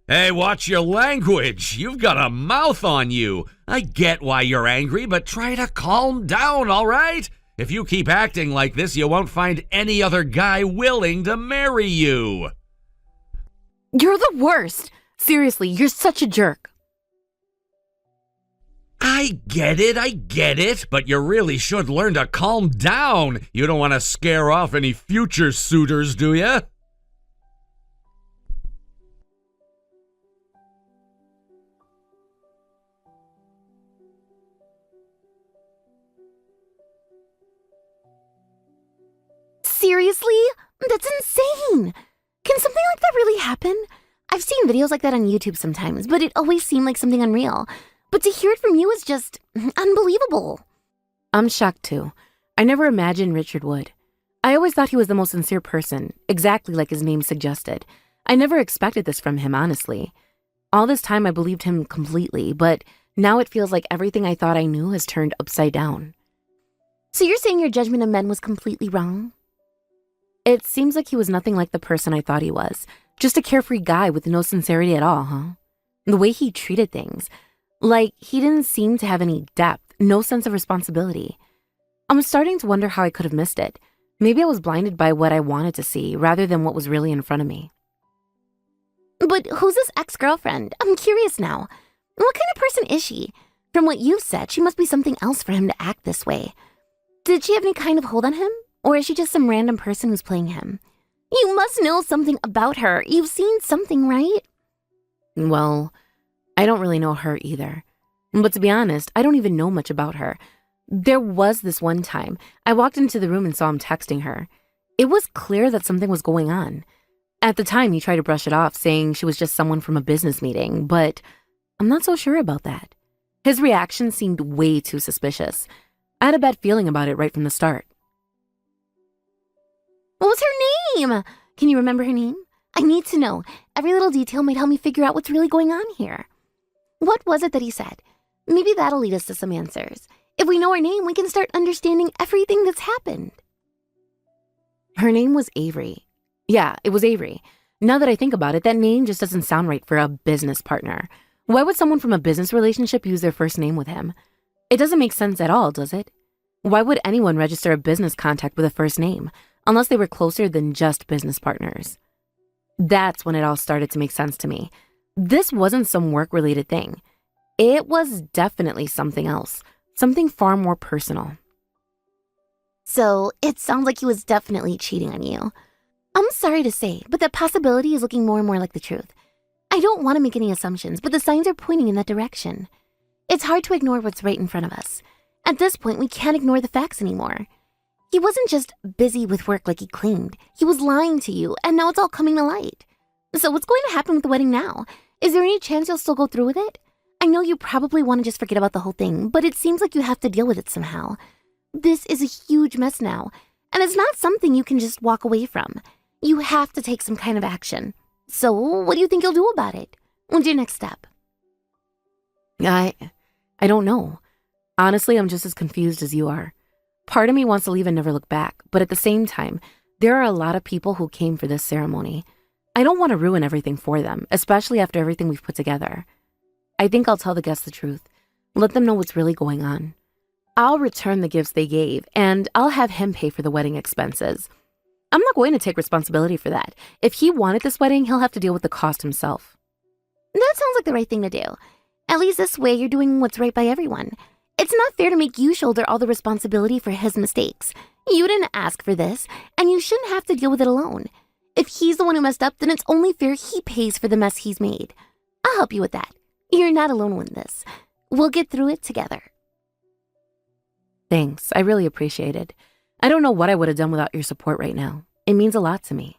Hey, watch your language. You've got a mouth on you. I get why you're angry, but try to calm down, all right? If you keep acting like this, you won't find any other guy willing to marry you. You're the worst. Seriously, you're such a jerk. I get it, but you really should learn to calm down. You don't want to scare off any future suitors, do you? Seriously? That's insane! Can something like that really happen? I've seen videos like that on YouTube sometimes, but it always seemed like something unreal. But to hear it from you is just unbelievable. I'm shocked too. I never imagined Richard would. I always thought he was the most sincere person, exactly like his name suggested. I never expected this from him, honestly. All this time I believed him completely, but now it feels like everything I thought I knew has turned upside down. So you're saying your judgment of men was completely wrong? It seems like he was nothing like the person I thought he was. Just a carefree guy with no sincerity at all, huh? The way he treated things. Like, he didn't seem to have any depth, no sense of responsibility. I'm starting to wonder how I could have missed it. Maybe I was blinded by what I wanted to see, rather than what was really in front of me. But who's this ex-girlfriend? I'm curious now. What kind of person is she? From what you've said, she must be something else for him to act this way. Did she have any kind of hold on him? Or is she just some random person who's playing him? You must know something about her. You've seen something, right? Well, I don't really know her either. But to be honest, I don't even know much about her. There was this one time I walked into the room and saw him texting her. It was clear that something was going on. At the time, he tried to brush it off, saying she was just someone from a business meeting, but I'm not so sure about that. His reaction seemed way too suspicious. I had a bad feeling about it right from the start. What was her name? Can you remember her name? I need to know. Every little detail might help me figure out what's really going on here. What was it that he said? Maybe that'll lead us to some answers. If we know her name, we can start understanding everything that's happened. Her name was Avery. Yeah, it was Avery. Now that I think about it, that name just doesn't sound right for a business partner. Why would someone from a business relationship use their first name with him? It doesn't make sense at all, does it? Why would anyone register a business contact with a first name, unless they were closer than just business partners? That's when it all started to make sense to me. This wasn't some work-related thing. It was definitely something else, something far more personal. So, it sounds like he was definitely cheating on you. I'm sorry to say, but that possibility is looking more and more like the truth. I don't want to make any assumptions, but the signs are pointing in that direction. It's hard to ignore what's right in front of us. At this point, we can't ignore the facts anymore. He wasn't just busy with work like he claimed. He was lying to you, and now it's all coming to light. So what's going to happen with the wedding now? Is there any chance you'll still go through with it? I know you probably want to just forget about the whole thing, but it seems like you have to deal with it somehow. This is a huge mess now, and it's not something you can just walk away from. You have to take some kind of action. So what do you think you'll do about it? What's your next step? I don't know. Honestly, I'm just as confused as you are. Part of me wants to leave and never look back, but at the same time, there are a lot of people who came for this ceremony. I don't want to ruin everything for them, especially after everything we've put together. I think I'll tell the guests the truth. Let them know what's really going on. I'll return the gifts they gave, and I'll have him pay for the wedding expenses. I'm not going to take responsibility for that. If he wanted this wedding, he'll have to deal with the cost himself. That sounds like the right thing to do. At least this way you're doing what's right by everyone. It's not fair to make you shoulder all the responsibility for his mistakes. You didn't ask for this, and you shouldn't have to deal with it alone. If he's the one who messed up, then it's only fair he pays for the mess he's made. I'll help you with that. You're not alone in this. We'll get through it together. Thanks, I really appreciate it. I don't know what I would have done without your support right now. It means a lot to me.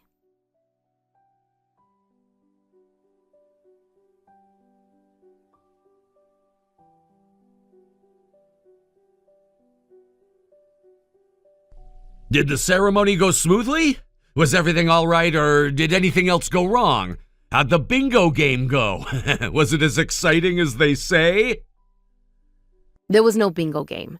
Did the ceremony go smoothly? Was everything all right, or did anything else go wrong? How'd the bingo game go? Was it as exciting as they say? There was no bingo game.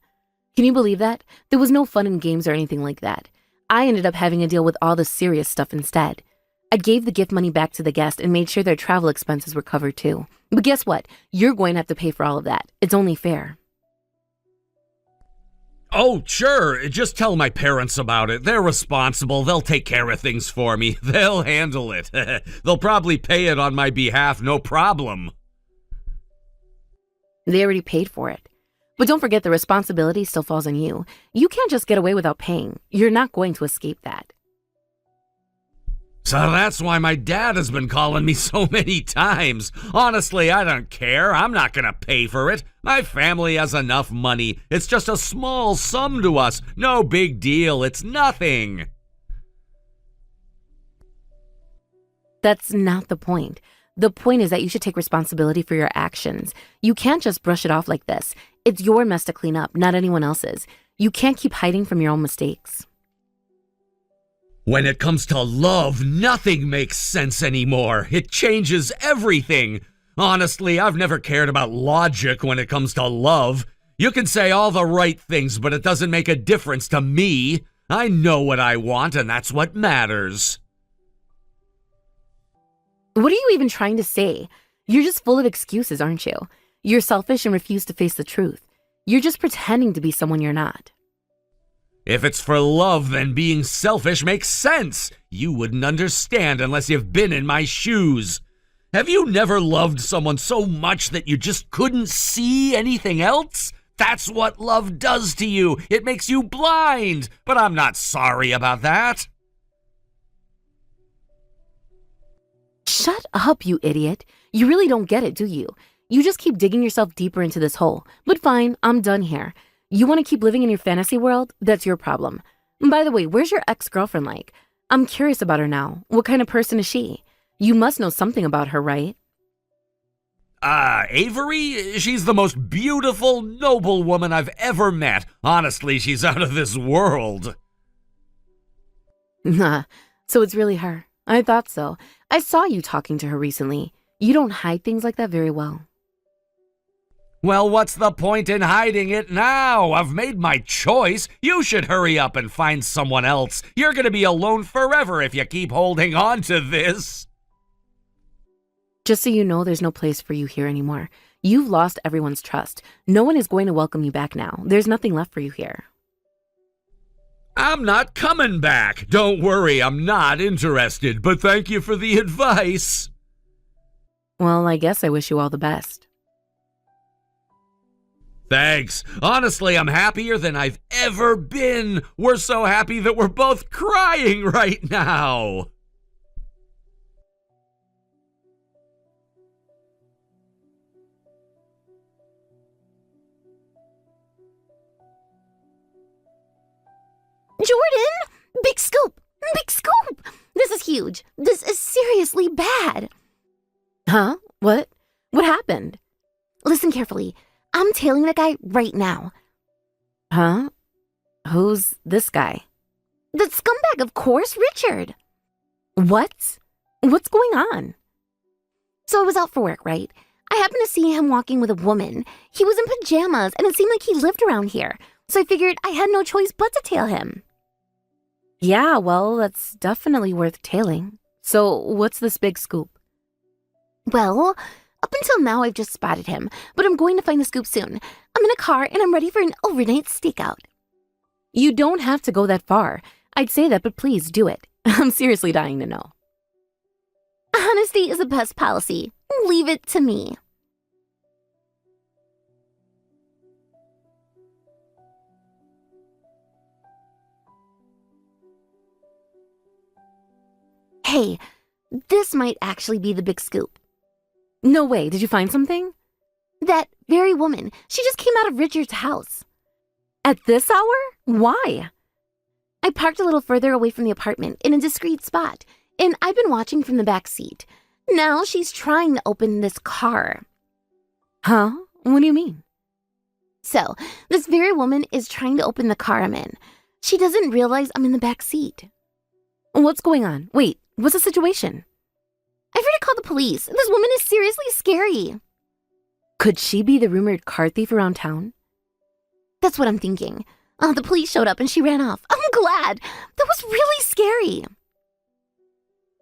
Can you believe that? There was no fun in games or anything like that. I ended up having to deal with all the serious stuff instead. I gave the gift money back to the guest and made sure their travel expenses were covered too. But guess what? You're going to have to pay for all of that. It's only fair. Oh, sure. Just tell my parents about it. They're responsible. They'll take care of things for me. They'll handle it. They'll probably pay it on my behalf, no problem. They already paid for it. But don't forget the responsibility still falls on you. You can't just get away without paying. You're not going to escape that. So that's why my dad has been calling me so many times. Honestly, I don't care. I'm not gonna pay for it. My family has enough money. It's just a small sum to us. No big deal. It's nothing. That's not the point. The point is that you should take responsibility for your actions. You can't just brush it off like this. It's your mess to clean up, not anyone else's. You can't keep hiding from your own mistakes. When it comes to love, nothing makes sense anymore. It changes everything. Honestly, I've never cared about logic when it comes to love. You can say all the right things, but it doesn't make a difference to me. I know what I want, and that's what matters. What are you even trying to say? You're just full of excuses, aren't you? You're selfish and refuse to face the truth. You're just pretending to be someone you're not. If it's for love, then being selfish makes sense. You wouldn't understand unless you've been in my shoes. Have you never loved someone so much that you just couldn't see anything else? That's what love does to you. It makes you blind. But I'm not sorry about that. Shut up, you idiot. You really don't get it, do you? You just keep digging yourself deeper into this hole. But fine, I'm done here. You want to keep living in your fantasy world? That's your problem. By the way, where's your ex-girlfriend like? I'm curious about her now. What kind of person is she? You must know something about her, right? Avery? She's the most beautiful, noble woman I've ever met. Honestly, she's out of this world. Nah, so it's really her. I thought so. I saw you talking to her recently. You don't hide things like that very well. Well, what's the point in hiding it now? I've made my choice. You should hurry up and find someone else. You're gonna be alone forever if you keep holding on to this. Just so you know, there's no place for you here anymore. You've lost everyone's trust. No one is going to welcome you back now. There's nothing left for you here. I'm not coming back. Don't worry, I'm not interested, but thank you for the advice. Well, I guess I wish you all the best. Thanks. Honestly, I'm happier than I've ever been. We're so happy that we're both crying right now. Jordan! Big scoop! Big scoop! This is huge. This is seriously bad. Huh? What? What happened? Listen carefully. I'm tailing that guy right now. Huh? Who's this guy? The scumbag, of course, Richard. What? What's going on? So I was out for work, right? I happened to see him walking with a woman. He was in pajamas, and it seemed like he lived around here. So I figured I had no choice but to tail him. Yeah, well, that's definitely worth tailing. So what's this big scoop? Well, up until now, I've just spotted him, but I'm going to find the scoop soon. I'm in a car, and I'm ready for an overnight stakeout. You don't have to go that far. I'd say that, but please do it. I'm seriously dying to know. Honesty is the best policy. Leave it to me. Hey, this might actually be the big scoop. No way. Did you find something? That very woman, she just came out of Richard's house. At this hour? Why? I parked a little further away from the apartment in a discreet spot, and I've been watching from the back seat. Now she's trying to open this car. Huh? What do you mean? So, this very woman is trying to open the car I'm in. She doesn't realize I'm in the back seat. What's going on? Wait, what's the situation? I've already called the police. This woman is seriously scary. Could she be the rumored car thief around town? That's what I'm thinking. Oh, the police showed up and she ran off. I'm glad. That was really scary.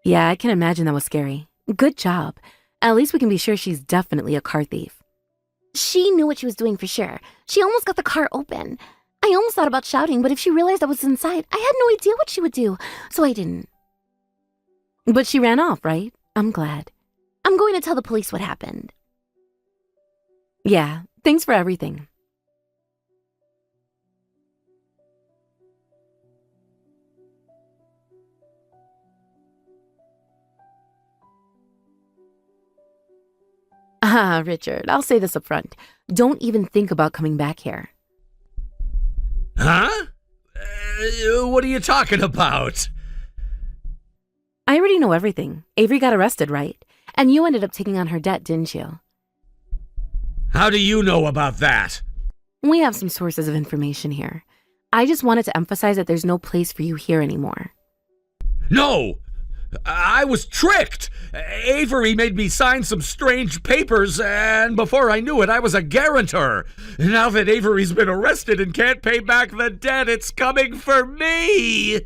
Yeah, I can imagine that was scary. Good job. At least we can be sure she's definitely a car thief. She knew what she was doing for sure. She almost got the car open. I almost thought about shouting, but if she realized I was inside, I had no idea what she would do, so I didn't. But she ran off, right? I'm glad. I'm going to tell the police what happened. Yeah, thanks for everything. Ah, Richard, I'll say this up front. Don't even think about coming back here. Huh? What are you talking about? I already know everything. Avery got arrested, right? And you ended up taking on her debt, didn't you? How do you know about that? We have some sources of information here. I just wanted to emphasize that there's no place for you here anymore. No! I was tricked! Avery made me sign some strange papers, and before I knew it, I was a guarantor. Now that Avery's been arrested and can't pay back the debt, it's coming for me!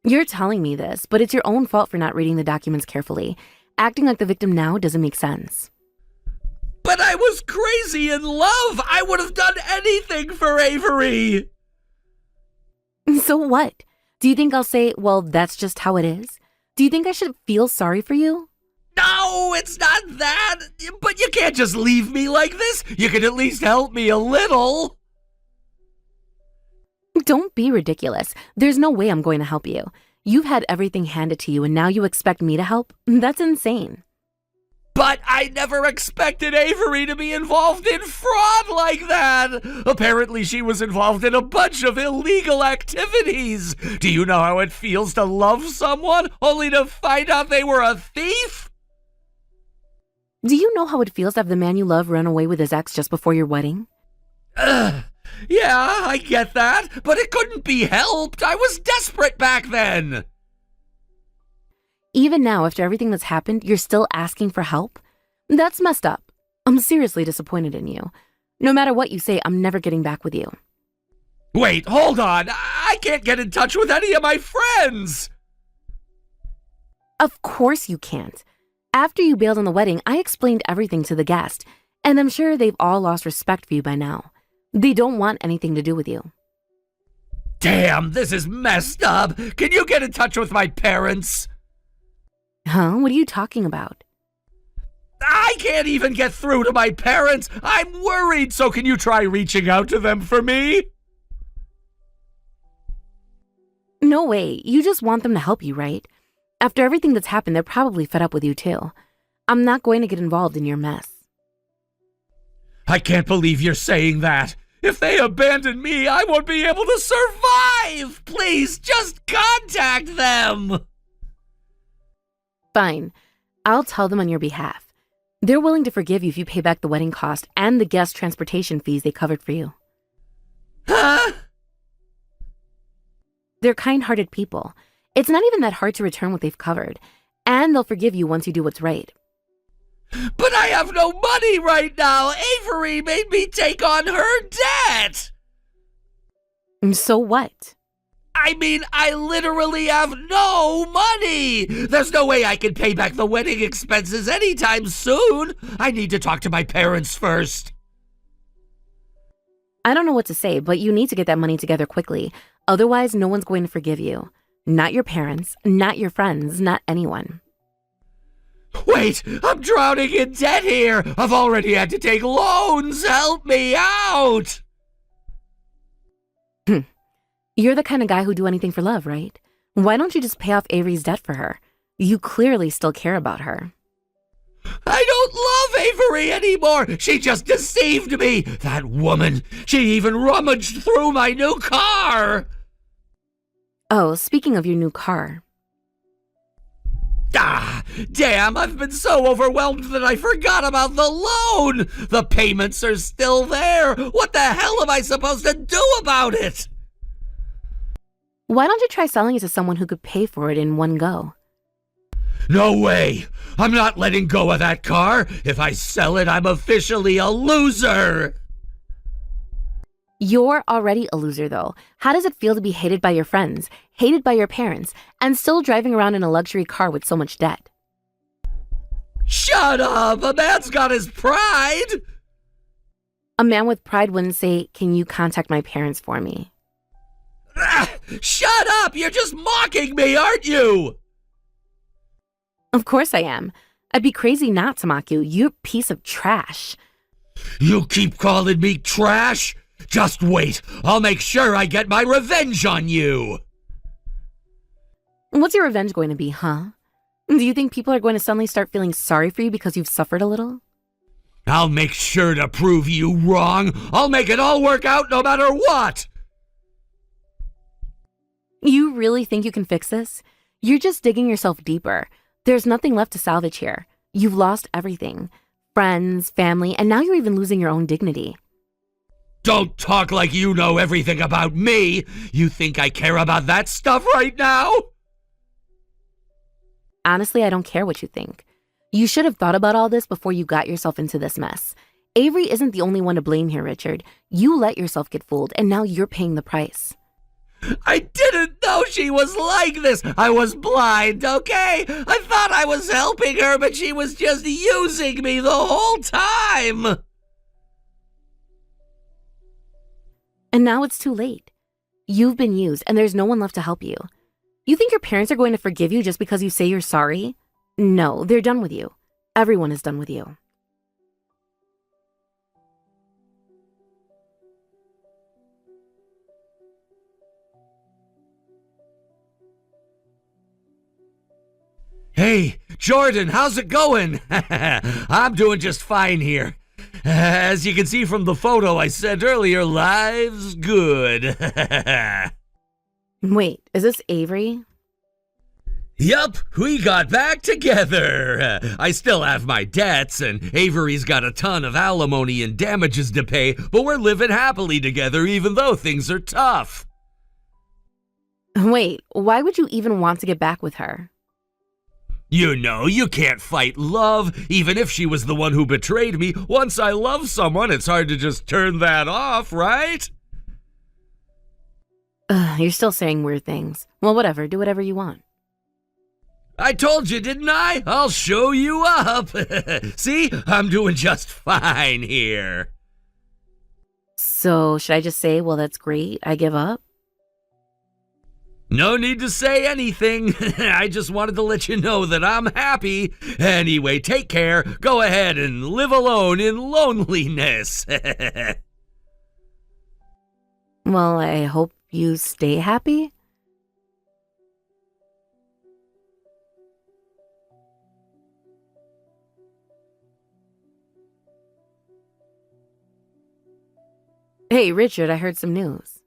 You're telling me this, but it's your own fault for not reading the documents carefully. Acting like the victim now doesn't make sense. But I was crazy in love! I would have done anything for Avery! So what? Do you think I'll say, well, that's just how it is? Do you think I should feel sorry for you? No, it's not that! But you can't just leave me like this! You can at least help me a little! Don't be ridiculous. There's no way I'm going to help you. You've had everything handed to you and now you expect me to help? That's insane. But I never expected Avery to be involved in fraud like that! Apparently she was involved in a bunch of illegal activities! Do you know how it feels to love someone only to find out they were a thief? Do you know how it feels to have the man you love run away with his ex just before your wedding? Yeah, I get that, but it couldn't be helped. I was desperate back then. Even now, after everything that's happened, you're still asking for help? That's messed up. I'm seriously disappointed in you. No matter what you say, I'm never getting back with you. Wait, hold on. I can't get in touch with any of my friends. Of course you can't. After you bailed on the wedding, I explained everything to the guest, and I'm sure they've all lost respect for you by now. They don't want anything to do with you. Damn, this is messed up. Can you get in touch with my parents? Huh? What are you talking about? I can't even get through to my parents. I'm worried, so can you try reaching out to them for me? No way. You just want them to help you, right? After everything that's happened, they're probably fed up with you too. I'm not going to get involved in your mess. I can't believe you're saying that. If they abandon me, I won't be able to survive. Please, just contact them. Fine. I'll tell them on your behalf. They're willing to forgive you if you pay back the wedding cost and the guest transportation fees they covered for you. Huh? They're kind-hearted people. It's not even that hard to return what they've covered. And they'll forgive you once you do what's right. But I have no money right now. Avery made me take on her debt. So what? I mean, I literally have no money. There's no way I can pay back the wedding expenses anytime soon. I need to talk to my parents first. I don't know what to say, but you need to get that money together quickly. Otherwise, no one's going to forgive you. Not your parents, not your friends, not anyone. Wait, I'm drowning in debt here. I've already had to take loans. Help me out. You're the kind of guy who'd do anything for love, right? Why don't you just pay off Avery's debt for her? You clearly still care about her. I don't love Avery anymore. She just deceived me. That woman. She even rummaged through my new car. Oh, speaking of your new car. Ah, damn, I've been so overwhelmed that I forgot about the loan. The payments are still there. What the hell am I supposed to do about it? Why don't you try selling it to someone who could pay for it in one go? No way. I'm not letting go of that car. If I sell it, I'm officially a loser. You're already a loser, though. How does it feel to be hated by your friends, hated by your parents, and still driving around in a luxury car with so much debt? Shut up! A man's got his pride! A man with pride wouldn't say, "Can you contact my parents for me?" Shut up! You're just mocking me, aren't you? Of course I am. I'd be crazy not to mock you. You're a piece of trash. You keep calling me trash? Just wait. I'll make sure I get my revenge on you. What's your revenge going to be, huh? Do you think people are going to suddenly start feeling sorry for you because you've suffered a little? I'll make sure to prove you wrong. I'll make it all work out no matter what. You really think you can fix this? You're just digging yourself deeper. There's nothing left to salvage here. You've lost everything. Friends, family, and now you're even losing your own dignity. Don't talk like you know everything about me. You think I care about that stuff right now? Honestly, I don't care what you think. You should have thought about all this before you got yourself into this mess. Avery isn't the only one to blame here, Richard. You let yourself get fooled, and now you're paying the price. I didn't know she was like this. I was blind, okay? I thought I was helping her, but she was just using me the whole time. And now it's too late. You've been used, and there's no one left to help you. You think your parents are going to forgive you just because you say you're sorry? No, they're done with you. Everyone is done with you. Hey, Jordan, how's it going? I'm doing just fine here. As you can see from the photo I sent earlier, life's good. Wait, is this Avery? Yup, we got back together. I still have my debts, and Avery's got a ton of alimony and damages to pay, but we're living happily together even though things are tough. Wait, why would you even want to get back with her? You know, you can't fight love, even if she was the one who betrayed me. Once I love someone, it's hard to just turn that off, right? You're still saying weird things. Well, whatever, do whatever you want. I told you, didn't I? I'll show you up. See, I'm doing just fine here. So, should I just say, well, that's great, I give up? No need to say anything. I just wanted to let you know that I'm happy. Anyway, take care. Go ahead and live alone in loneliness. Well, I hope you stay happy. Hey, Richard, I heard some news.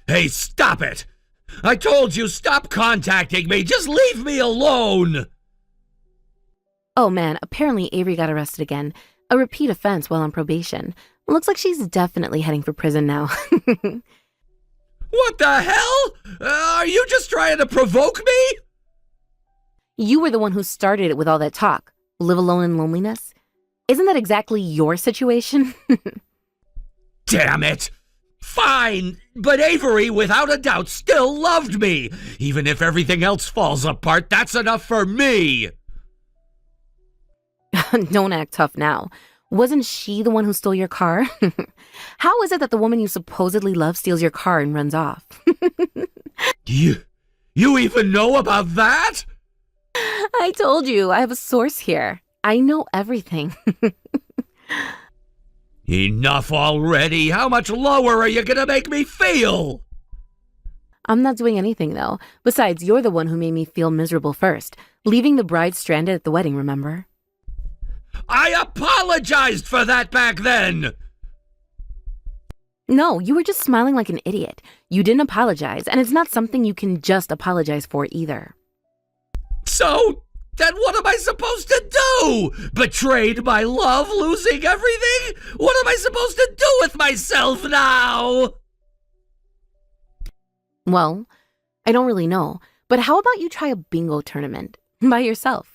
Hey, stop it! I told you, stop contacting me. Just leave me alone. Oh man, apparently Avery got arrested again. A repeat offense while on probation. Looks like she's definitely heading for prison now. What the hell? Are you just trying to provoke me? You were the one who started it with all that talk. Live alone in loneliness? Isn't that exactly your situation? Damn it! Fine, but Avery, without a doubt, still loved me. Even if everything else falls apart, that's enough for me. Don't act tough now. Wasn't she the one who stole your car? How is it that the woman you supposedly love steals your car and runs off? You even know about that? I told you, I have a source here. I know everything. Enough already. How much lower are you gonna make me feel? I'm not doing anything, though. Besides, you're the one who made me feel miserable first, leaving the bride stranded at the wedding, remember? I apologized for that back then. No, you were just smiling like an idiot. You didn't apologize, and it's not something you can just apologize for either. So, then what am I supposed to do? Betrayed my love, losing everything? What am I supposed to do with myself now? Well, I don't really know, but how about you try a bingo tournament by yourself?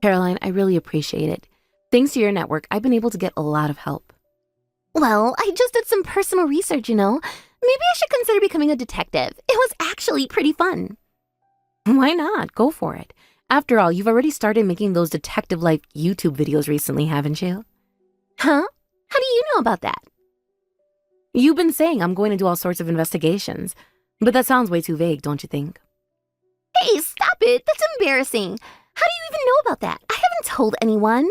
Caroline, I really appreciate it. Thanks to your network, I've been able to get a lot of help. Well, I just did some personal research, you know. Maybe I should consider becoming a detective. It was actually pretty fun. Why not? Go for it. After all, you've already started making those detective-like YouTube videos recently, haven't you? Huh? How do you know about that? You've been saying I'm going to do all sorts of investigations, but that sounds way too vague, don't you think? Hey, stop it. That's embarrassing. How do you even know about that? I haven't told anyone.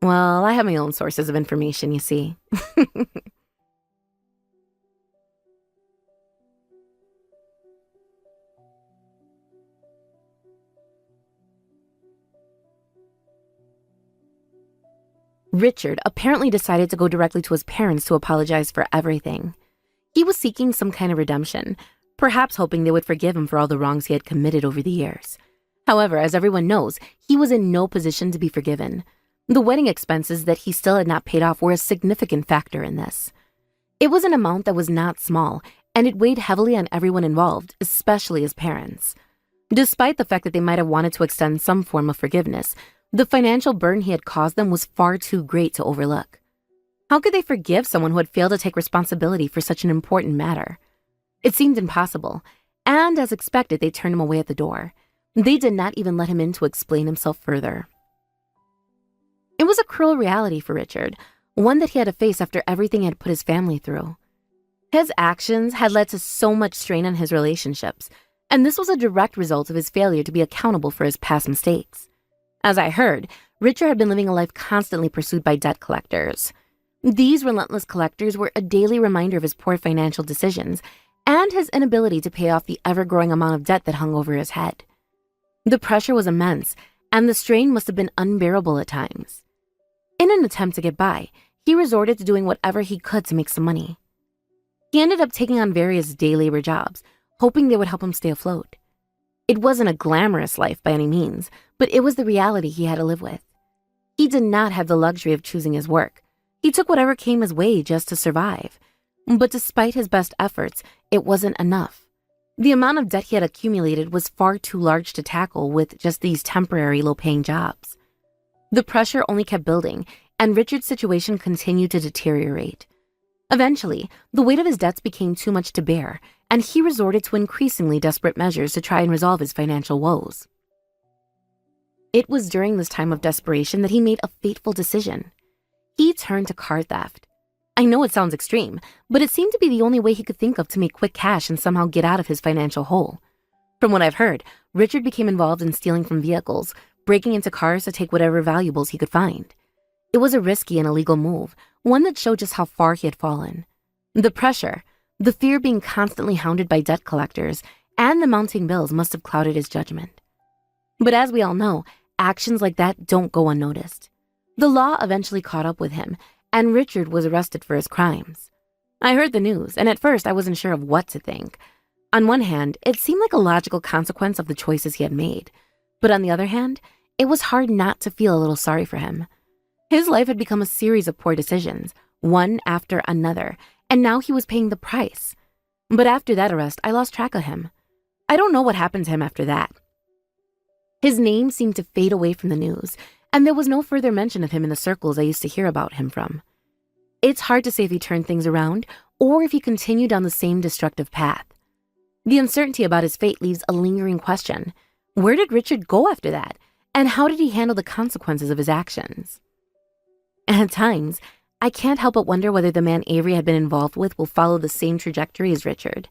Well, I have my own sources of information, you see. Richard apparently decided to go directly to his parents to apologize for everything. He was seeking some kind of redemption, perhaps hoping they would forgive him for all the wrongs he had committed over the years. However, as everyone knows, he was in no position to be forgiven. The wedding expenses that he still had not paid off were a significant factor in this. It was an amount that was not small, and it weighed heavily on everyone involved, especially his parents. Despite the fact that they might have wanted to extend some form of forgiveness, the financial burden he had caused them was far too great to overlook. How could they forgive someone who had failed to take responsibility for such an important matter? It seemed impossible, and as expected, they turned him away at the door. They did not even let him in to explain himself further. It was a cruel reality for Richard, one that he had to face after everything he had put his family through. His actions had led to so much strain on his relationships, and this was a direct result of his failure to be accountable for his past mistakes. As I heard, Richard had been living a life constantly pursued by debt collectors. These relentless collectors were a daily reminder of his poor financial decisions and his inability to pay off the ever-growing amount of debt that hung over his head. The pressure was immense, and the strain must have been unbearable at times. In an attempt to get by, he resorted to doing whatever he could to make some money. He ended up taking on various day labor jobs, hoping they would help him stay afloat. It wasn't a glamorous life by any means, but it was the reality he had to live with. He did not have the luxury of choosing his work. He took whatever came his way just to survive. But despite his best efforts, it wasn't enough. The amount of debt he had accumulated was far too large to tackle with just these temporary low-paying jobs. The pressure only kept building, and Richard's situation continued to deteriorate. Eventually, the weight of his debts became too much to bear, and he resorted to increasingly desperate measures to try and resolve his financial woes. It was during this time of desperation that he made a fateful decision. He turned to car theft. I know it sounds extreme, but it seemed to be the only way he could think of to make quick cash and somehow get out of his financial hole. From what I've heard, Richard became involved in stealing from vehicles, breaking into cars to take whatever valuables he could find. It was a risky and illegal move, one that showed just how far he had fallen. The pressure, the fear of being constantly hounded by debt collectors, and the mounting bills must have clouded his judgment. But as we all know, actions like that don't go unnoticed. The law eventually caught up with him, and Richard was arrested for his crimes. I heard the news, and at first I wasn't sure of what to think. On one hand, it seemed like a logical consequence of the choices he had made. But on the other hand, it was hard not to feel a little sorry for him. His life had become a series of poor decisions, one after another, and now he was paying the price. But after that arrest, I lost track of him. I don't know what happened to him after that. His name seemed to fade away from the news, and there was no further mention of him in the circles I used to hear about him from. It's hard to say if he turned things around or if he continued down the same destructive path. The uncertainty about his fate leaves a lingering question. Where did Richard go after that? And how did he handle the consequences of his actions? At times, I can't help but wonder whether the man Avery had been involved with will follow the same trajectory as Richard.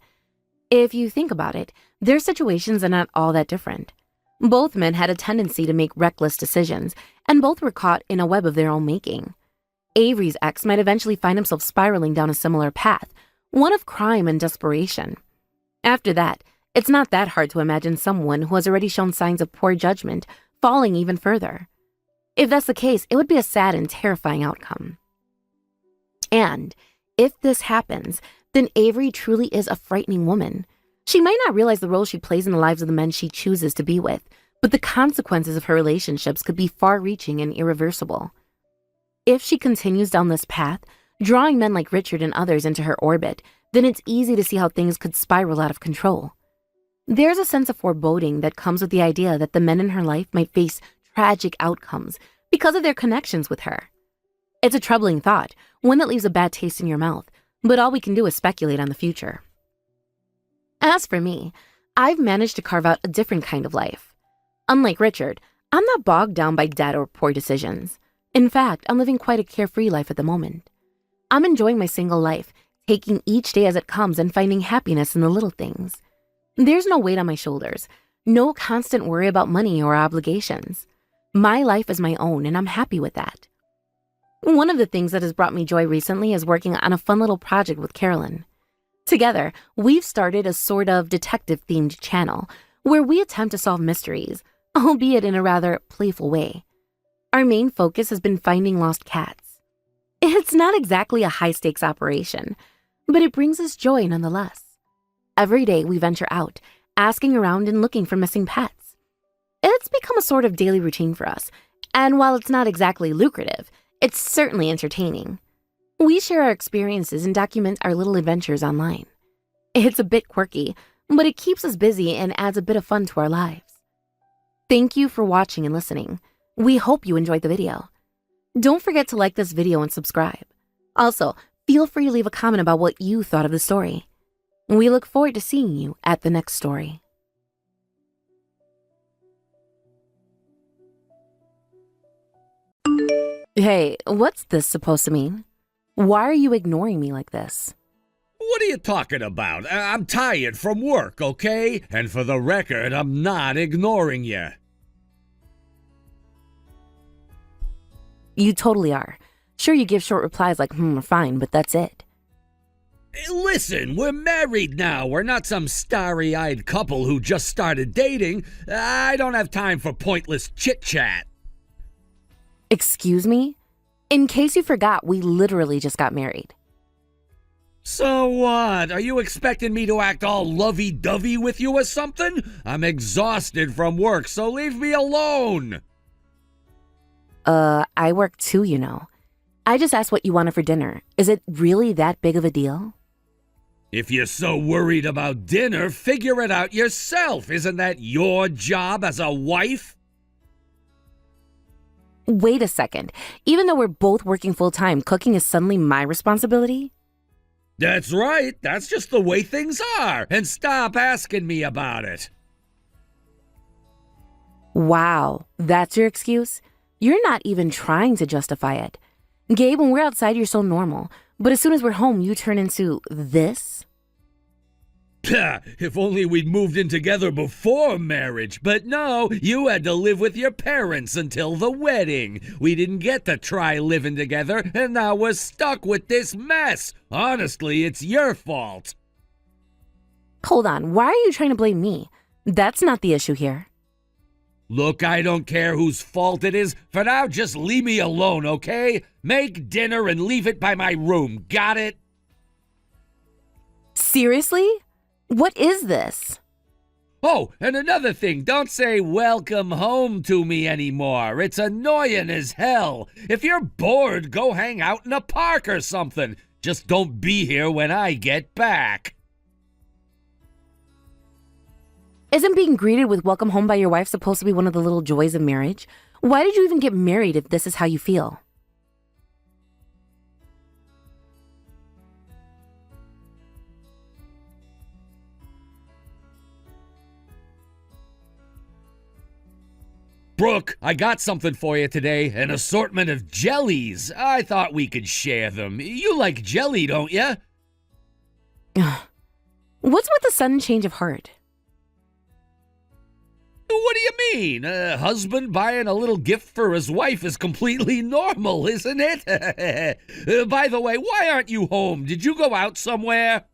If you think about it, their situations are not all that different. Both men had a tendency to make reckless decisions, and both were caught in a web of their own making. Avery's ex might eventually find himself spiraling down a similar path, one of crime and desperation. After that, it's not that hard to imagine someone who has already shown signs of poor judgment falling even further. If that's the case, it would be a sad and terrifying outcome. And if this happens, then Avery truly is a frightening woman. She might not realize the role she plays in the lives of the men she chooses to be with, but the consequences of her relationships could be far-reaching and irreversible. If she continues down this path, drawing men like Richard and others into her orbit, then it's easy to see how things could spiral out of control. There's a sense of foreboding that comes with the idea that the men in her life might face tragic outcomes because of their connections with her. It's a troubling thought, one that leaves a bad taste in your mouth, but all we can do is speculate on the future. As for me, I've managed to carve out a different kind of life. Unlike Richard, I'm not bogged down by debt or poor decisions. In fact, I'm living quite a carefree life at the moment. I'm enjoying my single life, taking each day as it comes and finding happiness in the little things. There's no weight on my shoulders, no constant worry about money or obligations. My life is my own, and I'm happy with that. One of the things that has brought me joy recently is working on a fun little project with Carolyn. Together, we've started a sort of detective-themed channel where we attempt to solve mysteries, albeit in a rather playful way. Our main focus has been finding lost cats. It's not exactly a high-stakes operation, but it brings us joy nonetheless. Every day we venture out, asking around and looking for missing pets. It's become a sort of daily routine for us, and while it's not exactly lucrative, it's certainly entertaining. We share our experiences and document our little adventures online. It's a bit quirky, but it keeps us busy and adds a bit of fun to our lives. Thank you for watching and listening. We hope you enjoyed the video. Don't forget to like this video and subscribe. Also, feel free to leave a comment about what you thought of the story. We look forward to seeing you at the next story. Hey, what's this supposed to mean? Why are you ignoring me like this? What are you talking about? I'm tired from work, okay? And for the record, I'm not ignoring you. You totally are. Sure, you give short replies like, or fine, but that's it. Hey, listen, we're married now. We're not some starry-eyed couple who just started dating. I don't have time for pointless chit-chat. Excuse me? In case you forgot, we literally just got married. So what? Are you expecting me to act all lovey-dovey with you or something? I'm exhausted from work, so leave me alone. I work too, you know. I just asked what you wanted for dinner. Is it really that big of a deal? If you're so worried about dinner, figure it out yourself. Isn't that your job as a wife? Wait a second. Even though we're both working full-time, cooking is suddenly my responsibility? That's right. That's just the way things are. And stop asking me about it. Wow, that's your excuse? You're not even trying to justify it. Gabe, when we're outside, you're so normal. But as soon as we're home, you turn into this? If only we'd moved in together before marriage. But no, you had to live with your parents until the wedding. We didn't get to try living together, and now we're stuck with this mess. Honestly, it's your fault. Hold on, why are you trying to blame me? That's not the issue here. Look, I don't care whose fault it is. For now, just leave me alone, okay? Make dinner and leave it by my room. Got it? Seriously? What is this? Oh, and another thing, don't say welcome home to me anymore. It's annoying as hell. If you're bored, go hang out in a park or something. Just don't be here when I get back. Isn't being greeted with welcome home by your wife supposed to be one of the little joys of marriage? Why did you even get married if this is how you feel? Brooke, I got something for you today, an assortment of jellies. I thought we could share them. You like jelly, don't you? What's with the sudden change of heart? What do you mean? A husband buying a little gift for his wife is completely normal, isn't it? By the way, why aren't you home? Did you go out somewhere?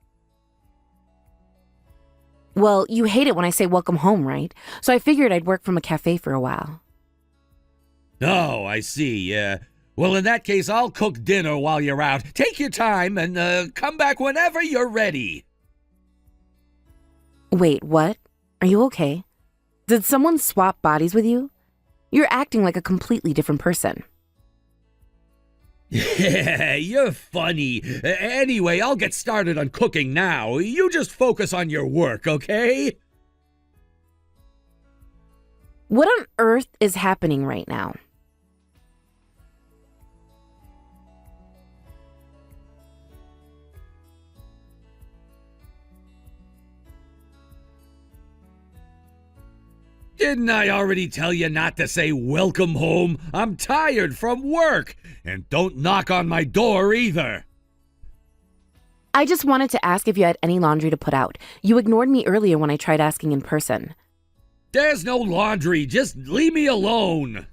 Well, you hate it when I say welcome home, right? So I figured I'd work from a cafe for a while. Oh, I see. Well, in that case, I'll cook dinner while you're out. Take your time and come back whenever you're ready. Wait, what? Are you okay? Did someone swap bodies with you? You're acting like a completely different person. Yeah, you're funny. Anyway, I'll get started on cooking now. You just focus on your work, okay? What on earth is happening right now? Didn't I already tell you not to say welcome home? I'm tired from work. And don't knock on my door either. I just wanted to ask if you had any laundry to put out. You ignored me earlier when I tried asking in person. There's no laundry. Just leave me alone.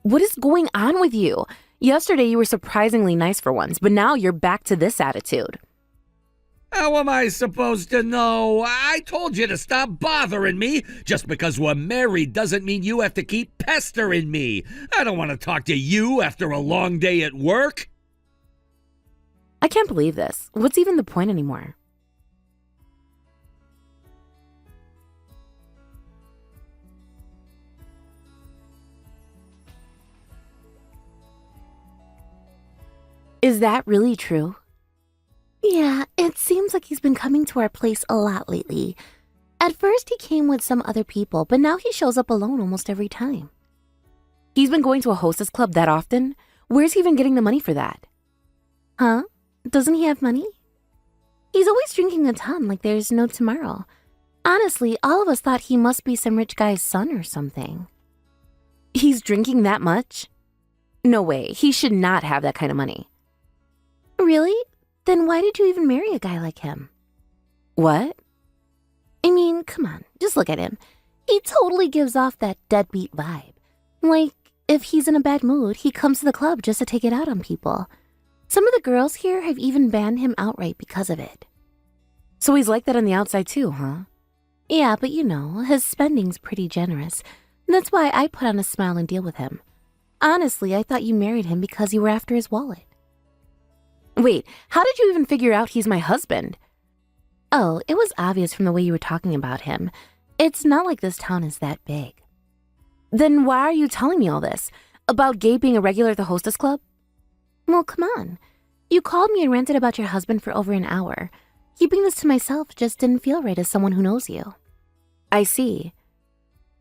What is going on with you? Yesterday you were surprisingly nice for once, but now you're back to this attitude. How am I supposed to know? I told you to stop bothering me. Just because we're married doesn't mean you have to keep pestering me. I don't want to talk to you after a long day at work. I can't believe this. What's even the point anymore? Is that really true? Yeah, it seems like he's been coming to our place a lot lately. At first he came with some other people, but now he shows up alone almost every time. He's been going to a hostess club that often? Where's he even getting the money for that? Huh? Doesn't he have money? He's always drinking a ton like there's no tomorrow. Honestly, all of us thought he must be some rich guy's son or something. He's drinking that much? No way, he should not have that kind of money. Really? Then why did you even marry a guy like him? What? I mean, come on, just look at him. He totally gives off that deadbeat vibe. Like, if he's in a bad mood, he comes to the club just to take it out on people. Some of the girls here have even banned him outright because of it. So he's like that on the outside too, huh? Yeah, but you know, his spending's pretty generous. That's why I put on a smile and deal with him. Honestly, I thought you married him because you were after his wallet. Wait, how did you even figure out he's my husband? Oh, it was obvious from the way you were talking about him. It's not like this town is that big. Then why are you telling me all this? About Gabe being a regular at the hostess club? Well, come on. You called me and ranted about your husband for over an hour. Keeping this to myself just didn't feel right as someone who knows you. I see.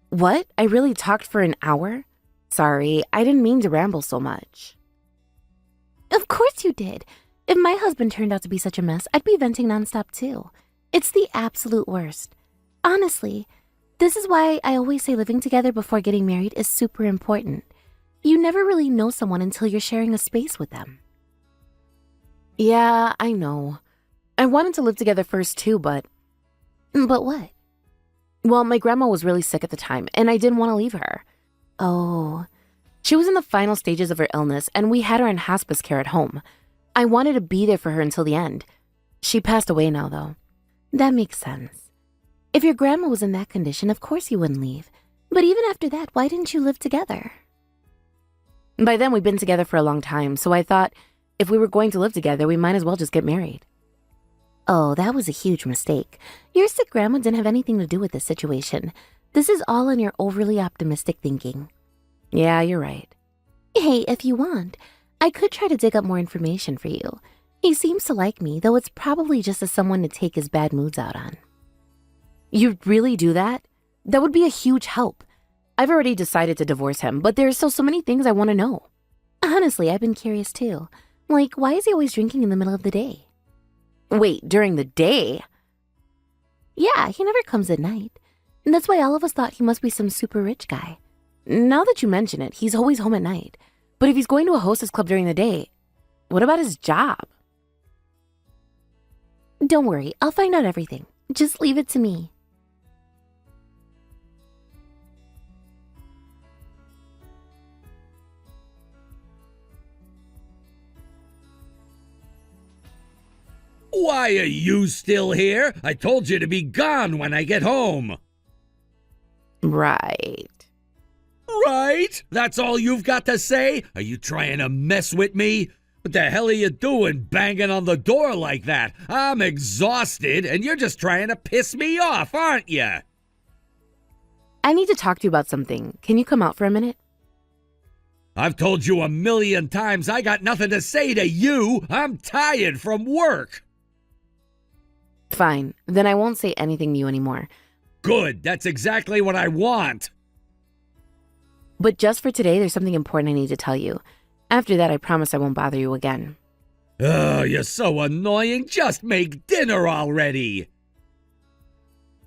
What? I really talked for an hour? Sorry, I didn't mean to ramble so much. Of course you did. If my husband turned out to be such a mess, I'd be venting nonstop too. It's the absolute worst. Honestly, this is why I always say living together before getting married is super important. You never really know someone until you're sharing a space with them. Yeah, I know. I wanted to live together first too, but... But what? Well, my grandma was really sick at the time, and I didn't want to leave her. Oh... She was in the final stages of her illness, and we had her in hospice care at home. I wanted to be there for her until the end. She passed away now, though. That makes sense. If your grandma was in that condition, of course you wouldn't leave. But even after that, why didn't you live together? By then, we'd been together for a long time, so I thought if we were going to live together, we might as well just get married. Oh, that was a huge mistake. Your sick grandma didn't have anything to do with this situation. This is all in your overly optimistic thinking. Yeah, you're right. Hey, if you want, I could try to dig up more information for you. He seems to like me, though it's probably just as someone to take his bad moods out on. You'd really do that? That would be a huge help. I've already decided to divorce him, but there are still so many things I want to know. Honestly, I've been curious too. Like, why is he always drinking in the middle of the day? Wait, during the day? Yeah, he never comes at night. And that's why all of us thought he must be some super rich guy. Now that you mention it, he's always home at night. But if he's going to a hostess club during the day, what about his job? Don't worry, I'll find out everything. Just leave it to me. Why are you still here? I told you to be gone when I get home. Right. Right? That's all you've got to say? Are you trying to mess with me? What the hell are you doing banging on the door like that? I'm exhausted and you're just trying to piss me off, aren't you? I need to talk to you about something. Can you come out for a minute? I've told you 1,000,000 times I got nothing to say to you. I'm tired from work. Fine. Then I won't say anything to you anymore. Good. That's exactly what I want. But just for today, there's something important I need to tell you. After that, I promise I won't bother you again. Oh, you're so annoying. Just make dinner already.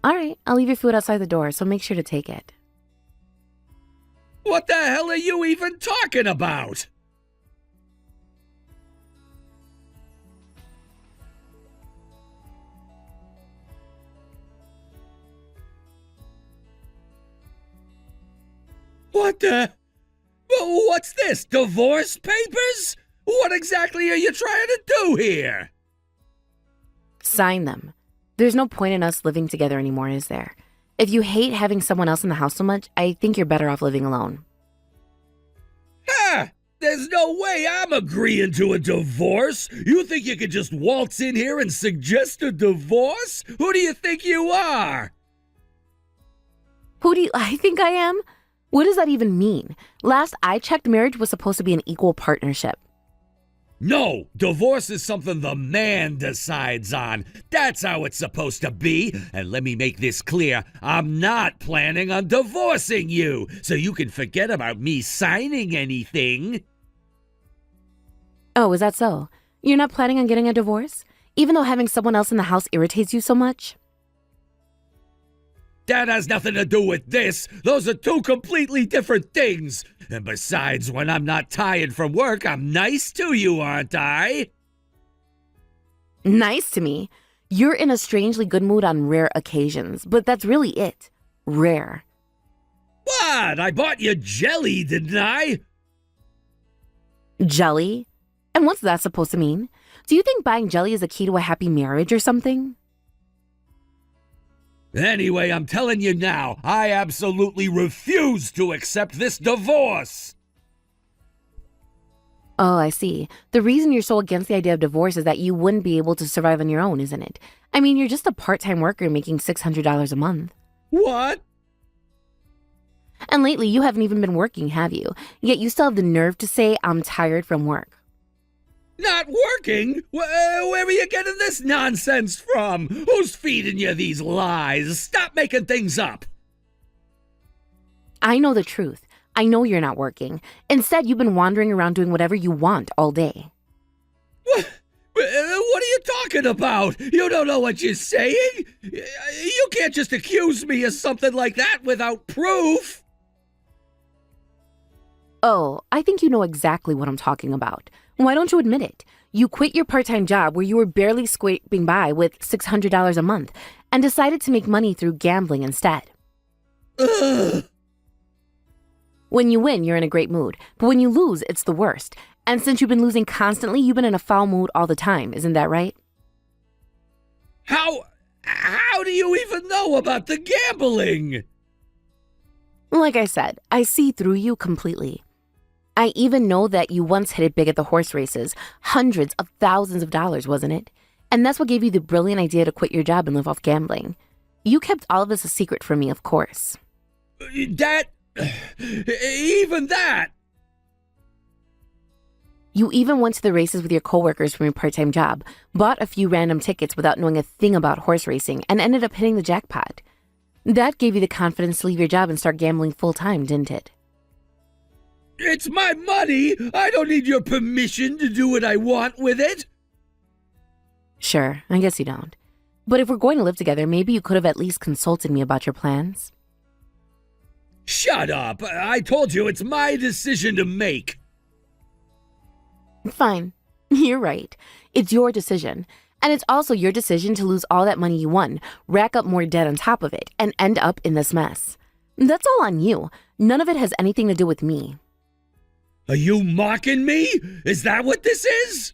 All right, I'll leave your food outside the door, so make sure to take it. What the hell are you even talking about? What the? What's this? Divorce papers? What exactly are you trying to do here? Sign them. There's no point in us living together anymore, is there? If you hate having someone else in the house so much, I think you're better off living alone. Ha! There's no way I'm agreeing to a divorce. You think you could just waltz in here and suggest a divorce? Who do you think you are? Who do I think I am? What does that even mean? Last I checked, marriage was supposed to be an equal partnership. No, divorce is something the man decides on. That's how it's supposed to be. And let me make this clear, I'm not planning on divorcing you, so you can forget about me signing anything. Oh, is that so? You're not planning on getting a divorce? Even though having someone else in the house irritates you so much? That has nothing to do with this. Those are two completely different things. And besides, when I'm not tired from work, I'm nice to you, aren't I? Nice to me. You're in a strangely good mood on rare occasions, but that's really it. Rare. What? I bought you jelly, didn't I? Jelly? And what's that supposed to mean? Do you think buying jelly is a key to a happy marriage or something? Anyway, I'm telling you now, I absolutely refuse to accept this divorce. Oh, I see. The reason you're so against the idea of divorce is that you wouldn't be able to survive on your own, isn't it? I mean, you're just a part-time worker making $600 a month. What? And lately, you haven't even been working, have you? Yet you still have the nerve to say, I'm tired from work. Not working? Where are you getting this nonsense from? Who's feeding you these lies? Stop making things up. I know the truth. I know you're not working. Instead, you've been wandering around doing whatever you want all day. What are you talking about? You don't know what you're saying? You can't just accuse me of something like that without proof. Oh, I think you know exactly what I'm talking about. Why don't you admit it? You quit your part-time job where you were barely scraping by with $600 a month and decided to make money through gambling instead. Ugh. When you win, you're in a great mood. But when you lose, it's the worst. And since you've been losing constantly, you've been in a foul mood all the time. Isn't that right? How do you even know about the gambling? Like I said, I see through you completely. I even know that you once hit it big at the horse races. Hundreds of thousands of dollars, wasn't it? And that's what gave you the brilliant idea to quit your job and live off gambling. You kept all of this a secret from me, of course. Even that? You even went to the races with your coworkers from your part-time job, bought a few random tickets without knowing a thing about horse racing, and ended up hitting the jackpot. That gave you the confidence to leave your job and start gambling full-time, didn't it? It's my money. I don't need your permission to do what I want with it. Sure, I guess you don't. But if we're going to live together, maybe you could have at least consulted me about your plans. Shut up. I told you it's my decision to make. Fine. You're right. It's your decision. And it's also your decision to lose all that money you won, rack up more debt on top of it, and end up in this mess. That's all on you. None of it has anything to do with me. Are you mocking me? Is that what this is?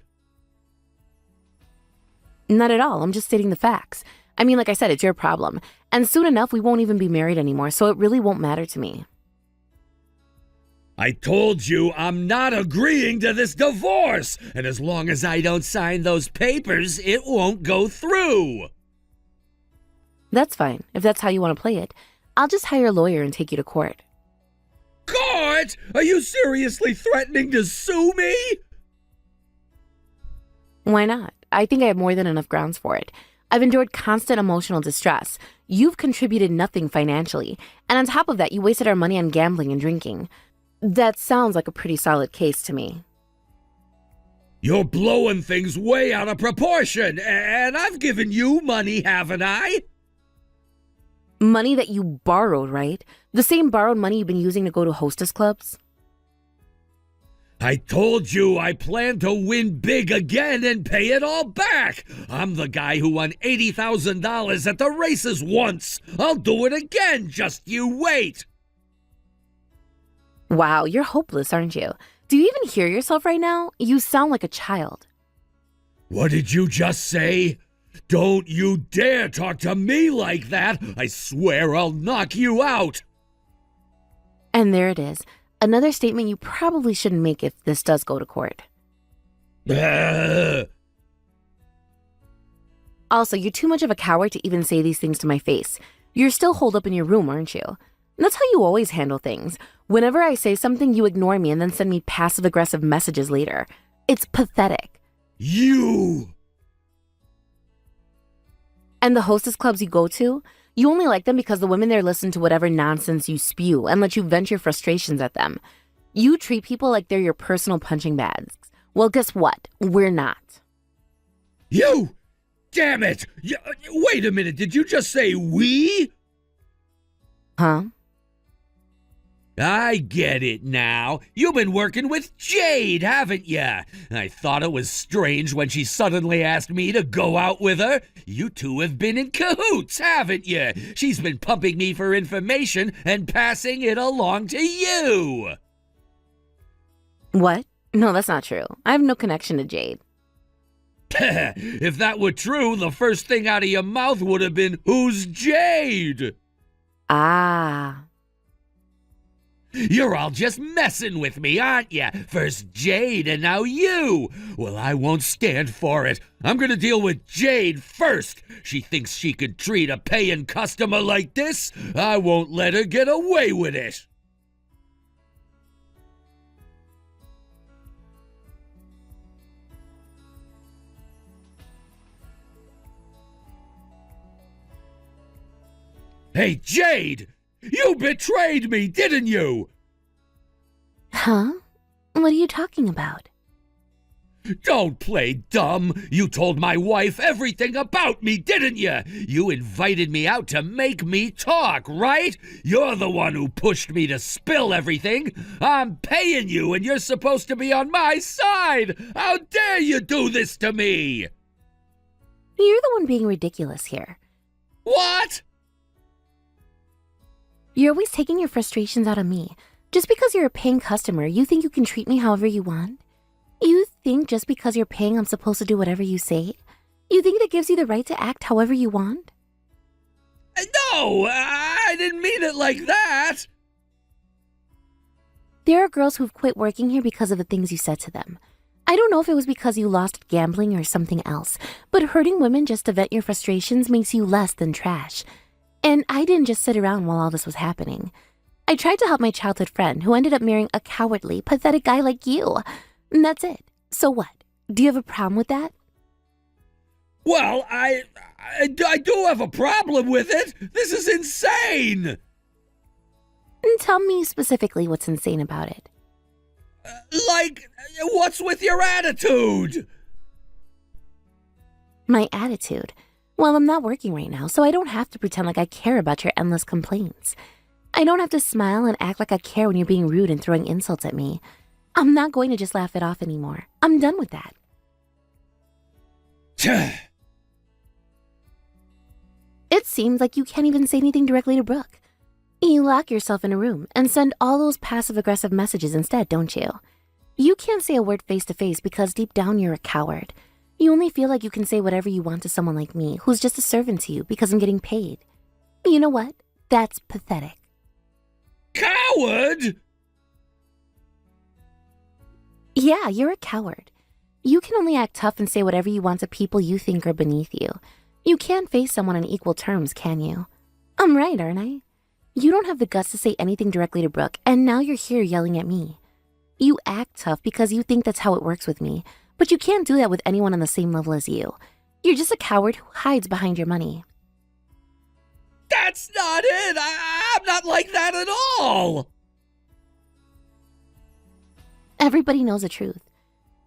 Not at all. I'm just stating the facts. I mean, like I said, it's your problem. And soon enough, we won't even be married anymore, so it really won't matter to me. I told you I'm not agreeing to this divorce. And as long as I don't sign those papers, it won't go through. That's fine. If that's how you want to play it, I'll just hire a lawyer and take you to court. Court? Are you seriously threatening to sue me? Why not? I think I have more than enough grounds for it. I've endured constant emotional distress. You've contributed nothing financially. And on top of that, you wasted our money on gambling and drinking. That sounds like a pretty solid case to me. You're blowing things way out of proportion, and I've given you money, haven't I? Money that you borrowed, right? The same borrowed money you've been using to go to hostess clubs? I told you I plan to win big again and pay it all back. I'm the guy who won $80,000 at the races once. I'll do it again, just you wait. Wow, you're hopeless, aren't you? Do you even hear yourself right now? You sound like a child. What did you just say? Don't you dare talk to me like that. I swear I'll knock you out. And there it is. Another statement you probably shouldn't make if this does go to court. Also, you're too much of a coward to even say these things to my face. You're still holed up in your room, aren't you? That's how you always handle things. Whenever I say something, you ignore me and then send me passive-aggressive messages later. It's pathetic. You! And the hostess clubs you go to, you only like them because the women there listen to whatever nonsense you spew and let you vent your frustrations at them. You treat people like they're your personal punching bags. Well, guess what? We're not. You! Damn it! Wait a minute, did you just say we? Huh? I get it now. You've been working with Jade, haven't ya? I thought it was strange when she suddenly asked me to go out with her. You two have been in cahoots, haven't ya? She's been pumping me for information and passing it along to you. What? No, that's not true. I have no connection to Jade. If that were true, the first thing out of your mouth would have been, "Who's Jade?" Ah. You're all just messing with me, aren't ya? First Jade and now you. Well, I won't stand for it. I'm gonna deal with Jade first. She thinks she could treat a paying customer like this? I won't let her get away with it. Hey, Jade! You betrayed me, didn't you? Huh? What are you talking about? Don't play dumb. You told my wife everything about me, didn't you? You invited me out to make me talk, right? You're the one who pushed me to spill everything. I'm paying you and you're supposed to be on my side. How dare you do this to me? You're the one being ridiculous here. What? You're always taking your frustrations out on me. Just because you're a paying customer, you think you can treat me however you want? You think just because you're paying, I'm supposed to do whatever you say? You think that gives you the right to act however you want? No, I didn't mean it like that. There are girls who've quit working here because of the things you said to them. I don't know if it was because you lost gambling or something else, but hurting women just to vent your frustrations makes you less than trash. And I didn't just sit around while all this was happening. I tried to help my childhood friend who ended up marrying a cowardly, pathetic guy like you. And that's it. So what? Do you have a problem with that? Well, I do have a problem with it. This is insane. And tell me specifically what's insane about it. Like, what's with your attitude? My attitude? Well, I'm not working right now, so I don't have to pretend like I care about your endless complaints. I don't have to smile and act like I care when you're being rude and throwing insults at me. I'm not going to just laugh it off anymore. I'm done with that. It seems like you can't even say anything directly to Brooke. You lock yourself in a room and send all those passive-aggressive messages instead, don't you? You can't say a word face-to-face because deep down you're a coward. You only feel like you can say whatever you want to someone like me, who's just a servant to you because I'm getting paid. You know what? That's pathetic. Coward? Yeah, you're a coward. You can only act tough and say whatever you want to people you think are beneath you. You can't face someone on equal terms, can you? I'm right, aren't I? You don't have the guts to say anything directly to Brooke, and now you're here yelling at me. You act tough because you think that's how it works with me, but you can't do that with anyone on the same level as you. You're just a coward who hides behind your money. That's not it. I'm not like that at all. Everybody knows the truth.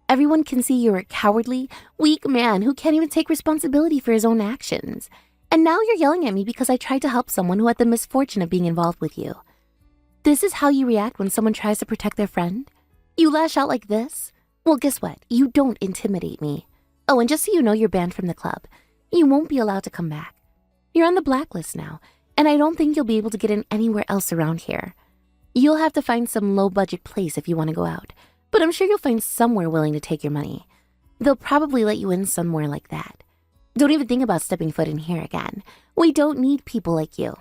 Everyone can see you're a cowardly, weak man who can't even take responsibility for his own actions. And now you're yelling at me because I tried to help someone who had the misfortune of being involved with you. This is how you react when someone tries to protect their friend? You lash out like this? Well, guess what? You don't intimidate me. Oh, and just so you know, you're banned from the club. You won't be allowed to come back. You're on the blacklist now, and I don't think you'll be able to get in anywhere else around here. You'll have to find some low-budget place if you want to go out, but I'm sure you'll find somewhere willing to take your money. They'll probably let you in somewhere like that. Don't even think about stepping foot in here again. We don't need people like you.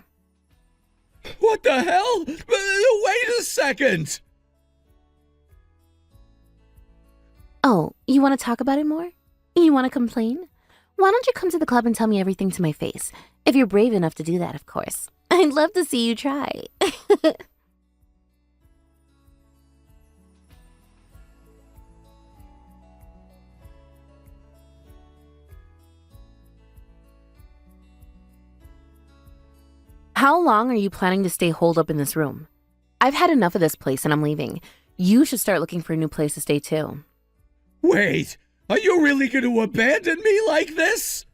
What the hell? Wait a second! Oh, you want to talk about it more? You want to complain? Why don't you come to the club and tell me everything to my face? If you're brave enough to do that, of course. I'd love to see you try. How long are you planning to stay holed up in this room? I've had enough of this place and I'm leaving. You should start looking for a new place to stay too. Wait, are you really going to abandon me like this?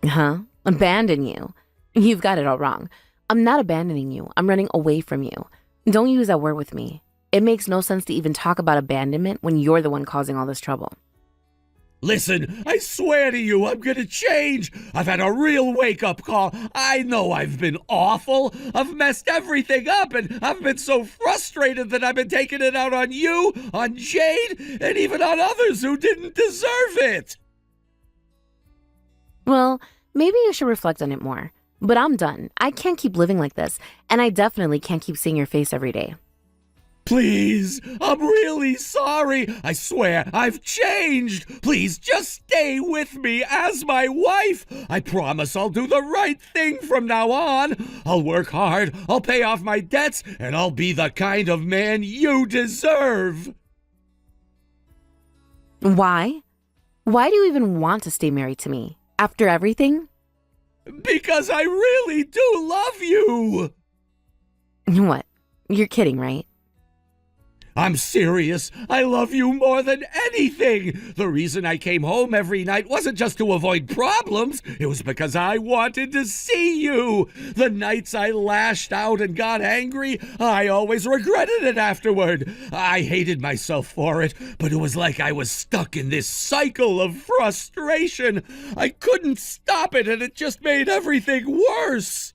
Huh? Abandon you? You've got it all wrong. I'm not abandoning you. I'm running away from you. Don't use that word with me. It makes no sense to even talk about abandonment when you're the one causing all this trouble. Listen, I swear to you, I'm gonna change. I've had a real wake-up call. I know I've been awful. I've messed everything up, and I've been so frustrated that I've been taking it out on you, on Jade, and even on others who didn't deserve it. Well, maybe you should reflect on it more. But I'm done. I can't keep living like this, and I definitely can't keep seeing your face every day. Please, I'm really sorry. I swear, I've changed. Please, just stay with me as my wife. I promise I'll do the right thing from now on. I'll work hard, I'll pay off my debts, and I'll be the kind of man you deserve. Why? Why do you even want to stay married to me? After everything? Because I really do love you. What? You're kidding, right? I'm serious. I love you more than anything. The reason I came home every night wasn't just to avoid problems. It was because I wanted to see you. The nights I lashed out and got angry, I always regretted it afterward. I hated myself for it, but it was like I was stuck in this cycle of frustration. I couldn't stop it, and it just made everything worse.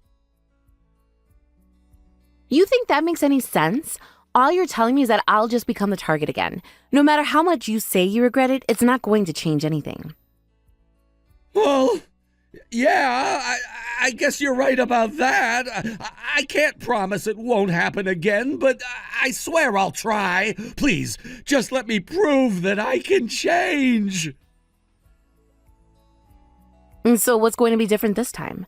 You think that makes any sense? All you're telling me is that I'll just become the target again. No matter how much you say you regret it, it's not going to change anything. Well, yeah, I guess you're right about that. I can't promise it won't happen again, but I swear I'll try. Please, just let me prove that I can change. And so what's going to be different this time?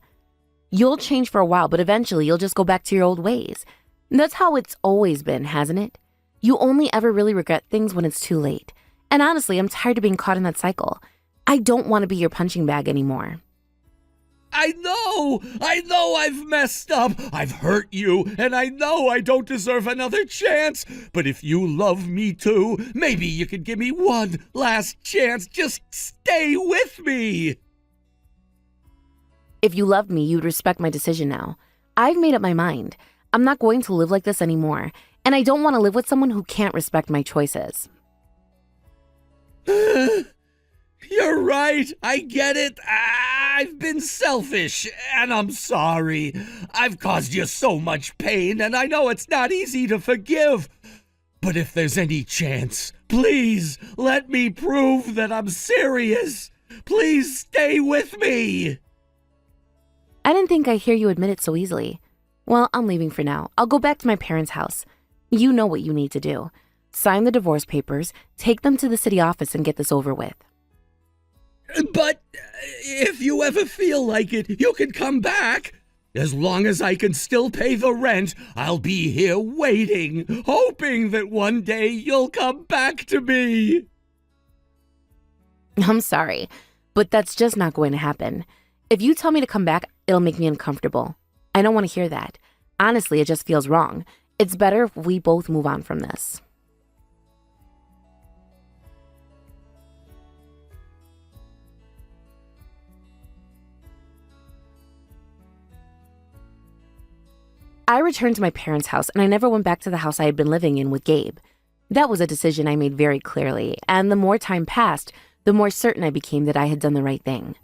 You'll change for a while, but eventually you'll just go back to your old ways. That's how it's always been, hasn't it? You only ever really regret things when it's too late. And honestly, I'm tired of being caught in that cycle. I don't want to be your punching bag anymore. I know I've messed up. I've hurt you, and I know I don't deserve another chance. But if you love me too, maybe you could give me one last chance. Just stay with me. If you loved me, you'd respect my decision now. I've made up my mind. I'm not going to live like this anymore, and I don't want to live with someone who can't respect my choices. You're right. I get it. I've been selfish, and I'm sorry. I've caused you so much pain, and I know it's not easy to forgive. But if there's any chance, please let me prove that I'm serious. Please stay with me. I didn't think I'd hear you admit it so easily. Well, I'm leaving for now. I'll go back to my parents' house. You know what you need to do. Sign the divorce papers, take them to the city office, and get this over with. But if you ever feel like it, you can come back. As long as I can still pay the rent, I'll be here waiting, hoping that one day you'll come back to me. I'm sorry, but that's just not going to happen. If you tell me to come back, it'll make me uncomfortable. I don't want to hear that. Honestly, it just feels wrong. It's better if we both move on from this. I returned to my parents' house and I never went back to the house I had been living in with Gabe. That was a decision I made very clearly, and the more time passed, the more certain I became that I had done the right thing.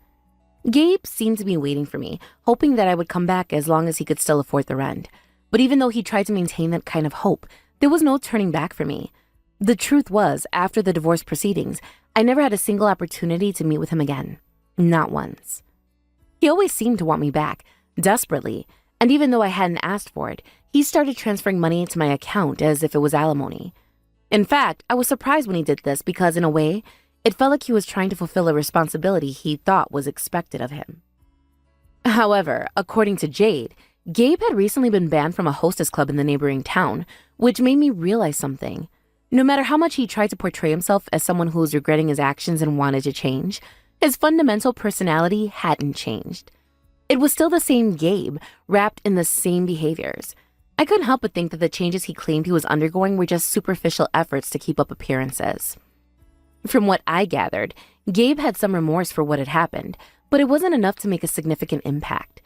Gabe seemed to be waiting for me, hoping that I would come back as long as he could still afford the rent. But even though he tried to maintain that kind of hope, there was no turning back for me. The truth was, after the divorce proceedings, I never had a single opportunity to meet with him again. Not once. He always seemed to want me back, desperately, and even though I hadn't asked for it, he started transferring money into my account as if it was alimony. In fact, I was surprised when he did this because, in a way, it felt like he was trying to fulfill a responsibility he thought was expected of him. However, according to Jade, Gabe had recently been banned from a hostess club in the neighboring town, which made me realize something. No matter how much he tried to portray himself as someone who was regretting his actions and wanted to change, his fundamental personality hadn't changed. It was still the same Gabe, wrapped in the same behaviors. I couldn't help but think that the changes he claimed he was undergoing were just superficial efforts to keep up appearances. From what I gathered, Gabe had some remorse for what had happened, but it wasn't enough to make a significant impact.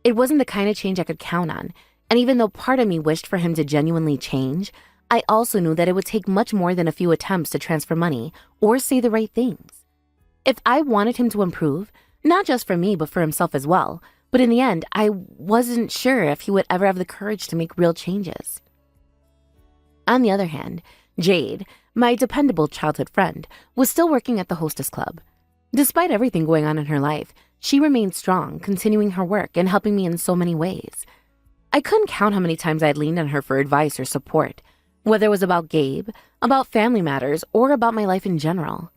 It wasn't the kind of change I could count on, and even though part of me wished for him to genuinely change, I also knew that it would take much more than a few attempts to transfer money or say the right things. If I wanted him to improve, not just for me but for himself as well, but in the end, I wasn't sure if he would ever have the courage to make real changes. On the other hand, Jade, my dependable childhood friend, was still working at the hostess club. Despite everything going on in her life, she remained strong, continuing her work and helping me in so many ways. I couldn't count how many times I had leaned on her for advice or support, whether it was about Gabe, about family matters, or about my life in general.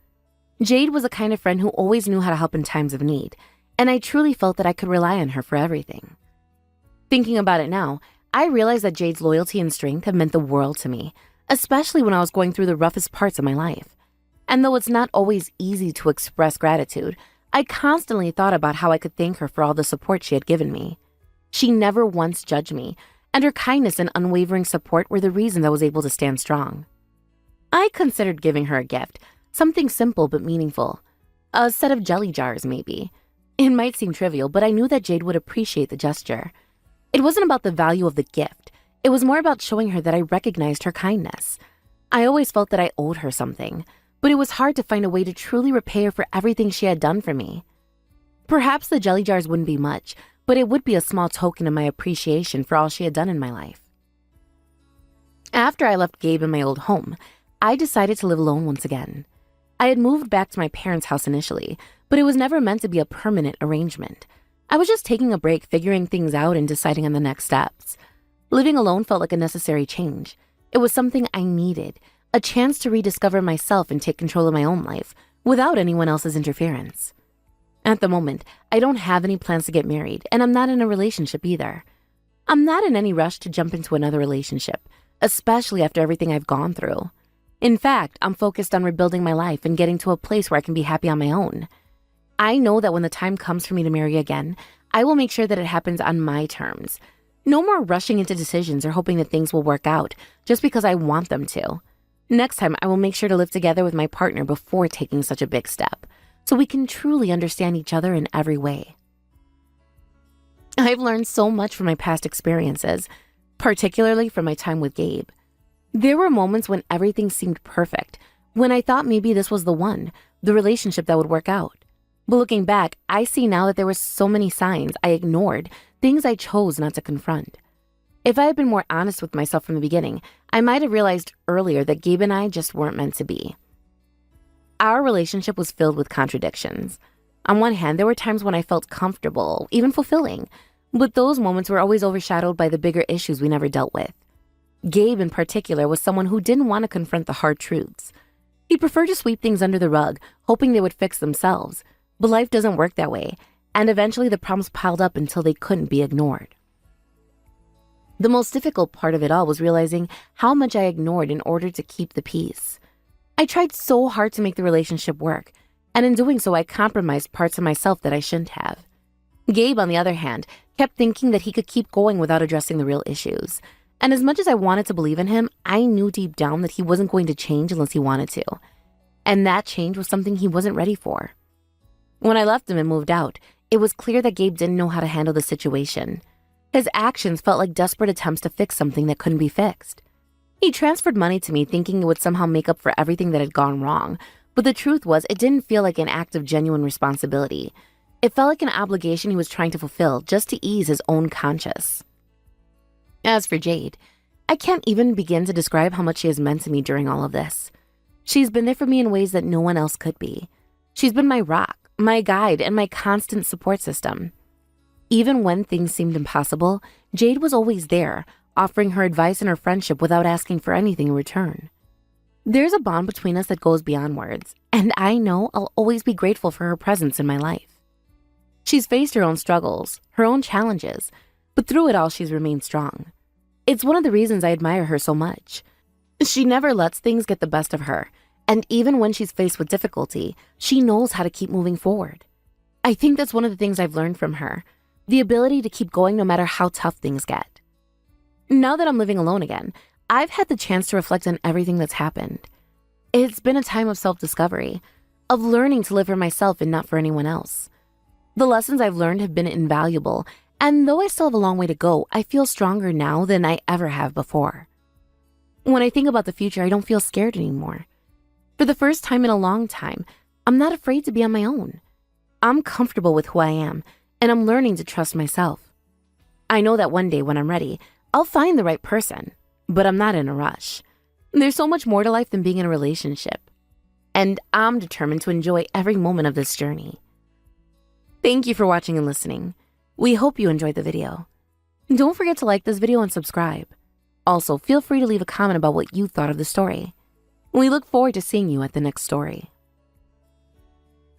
Jade was the kind of friend who always knew how to help in times of need, and I truly felt that I could rely on her for everything. Thinking about it now, I realized that Jade's loyalty and strength have meant the world to me, especially when I was going through the roughest parts of my life. And though it's not always easy to express gratitude, I constantly thought about how I could thank her for all the support she had given me. She never once judged me, and her kindness and unwavering support were the reasons I was able to stand strong. I considered giving her a gift, something simple but meaningful. A set of jelly jars, maybe. It might seem trivial, but I knew that Jade would appreciate the gesture. It wasn't about the value of the gift. It was more about showing her that I recognized her kindness. I always felt that I owed her something, but it was hard to find a way to truly repay her for everything she had done for me. Perhaps the jelly jars wouldn't be much, but it would be a small token of my appreciation for all she had done in my life. After I left Gabe in my old home, I decided to live alone once again. I had moved back to my parents' house initially, but it was never meant to be a permanent arrangement. I was just taking a break, figuring things out and deciding on the next steps. Living alone felt like a necessary change. It was something I needed, a chance to rediscover myself and take control of my own life without anyone else's interference. At the moment, I don't have any plans to get married, and I'm not in a relationship either. I'm not in any rush to jump into another relationship, especially after everything I've gone through. In fact, I'm focused on rebuilding my life and getting to a place where I can be happy on my own. I know that when the time comes for me to marry again, I will make sure that it happens on my terms. No more rushing into decisions or hoping that things will work out just because I want them to. Next time, I will make sure to live together with my partner before taking such a big step, so we can truly understand each other in every way. I've learned so much from my past experiences, particularly from my time with Gabe. There were moments when everything seemed perfect, when I thought maybe this was the one, the relationship that would work out. But looking back, I see now that there were so many signs I ignored, things I chose not to confront. If I had been more honest with myself from the beginning, I might have realized earlier that Gabe and I just weren't meant to be. Our relationship was filled with contradictions. On one hand, there were times when I felt comfortable, even fulfilling, but those moments were always overshadowed by the bigger issues we never dealt with. Gabe, in particular, was someone who didn't want to confront the hard truths. He preferred to sweep things under the rug, hoping they would fix themselves. But life doesn't work that way, and eventually the problems piled up until they couldn't be ignored. The most difficult part of it all was realizing how much I ignored in order to keep the peace. I tried so hard to make the relationship work, and in doing so I compromised parts of myself that I shouldn't have. Gabe, on the other hand, kept thinking that he could keep going without addressing the real issues. And as much as I wanted to believe in him, I knew deep down that he wasn't going to change unless he wanted to. And that change was something he wasn't ready for. When I left him and moved out, it was clear that Gabe didn't know how to handle the situation. His actions felt like desperate attempts to fix something that couldn't be fixed. He transferred money to me thinking it would somehow make up for everything that had gone wrong, but the truth was it didn't feel like an act of genuine responsibility. It felt like an obligation he was trying to fulfill just to ease his own conscience. As for Jade, I can't even begin to describe how much she has meant to me during all of this. She's been there for me in ways that no one else could be. She's been my rock, my guide, and my constant support system. Even when things seemed impossible, Jade was always there, offering her advice and her friendship without asking for anything in return. There's a bond between us that goes beyond words, and I know I'll always be grateful for her presence in my life. She's faced her own struggles, her own challenges, but through it all she's remained strong. It's one of the reasons I admire her so much. She never lets things get the best of her, and even when she's faced with difficulty, she knows how to keep moving forward. I think that's one of the things I've learned from her, the ability to keep going no matter how tough things get. Now that I'm living alone again, I've had the chance to reflect on everything that's happened. It's been a time of self-discovery, of learning to live for myself and not for anyone else. The lessons I've learned have been invaluable, and though I still have a long way to go, I feel stronger now than I ever have before. When I think about the future, I don't feel scared anymore. For the first time in a long time, I'm not afraid to be on my own. I'm comfortable with who I am, and I'm learning to trust myself. I know that one day when I'm ready, I'll find the right person, but I'm not in a rush. There's so much more to life than being in a relationship, and I'm determined to enjoy every moment of this journey. Thank you for watching and listening. We hope you enjoyed the video. Don't forget to like this video and subscribe. Also, feel free to leave a comment about what you thought of the story. We look forward to seeing you at the next story.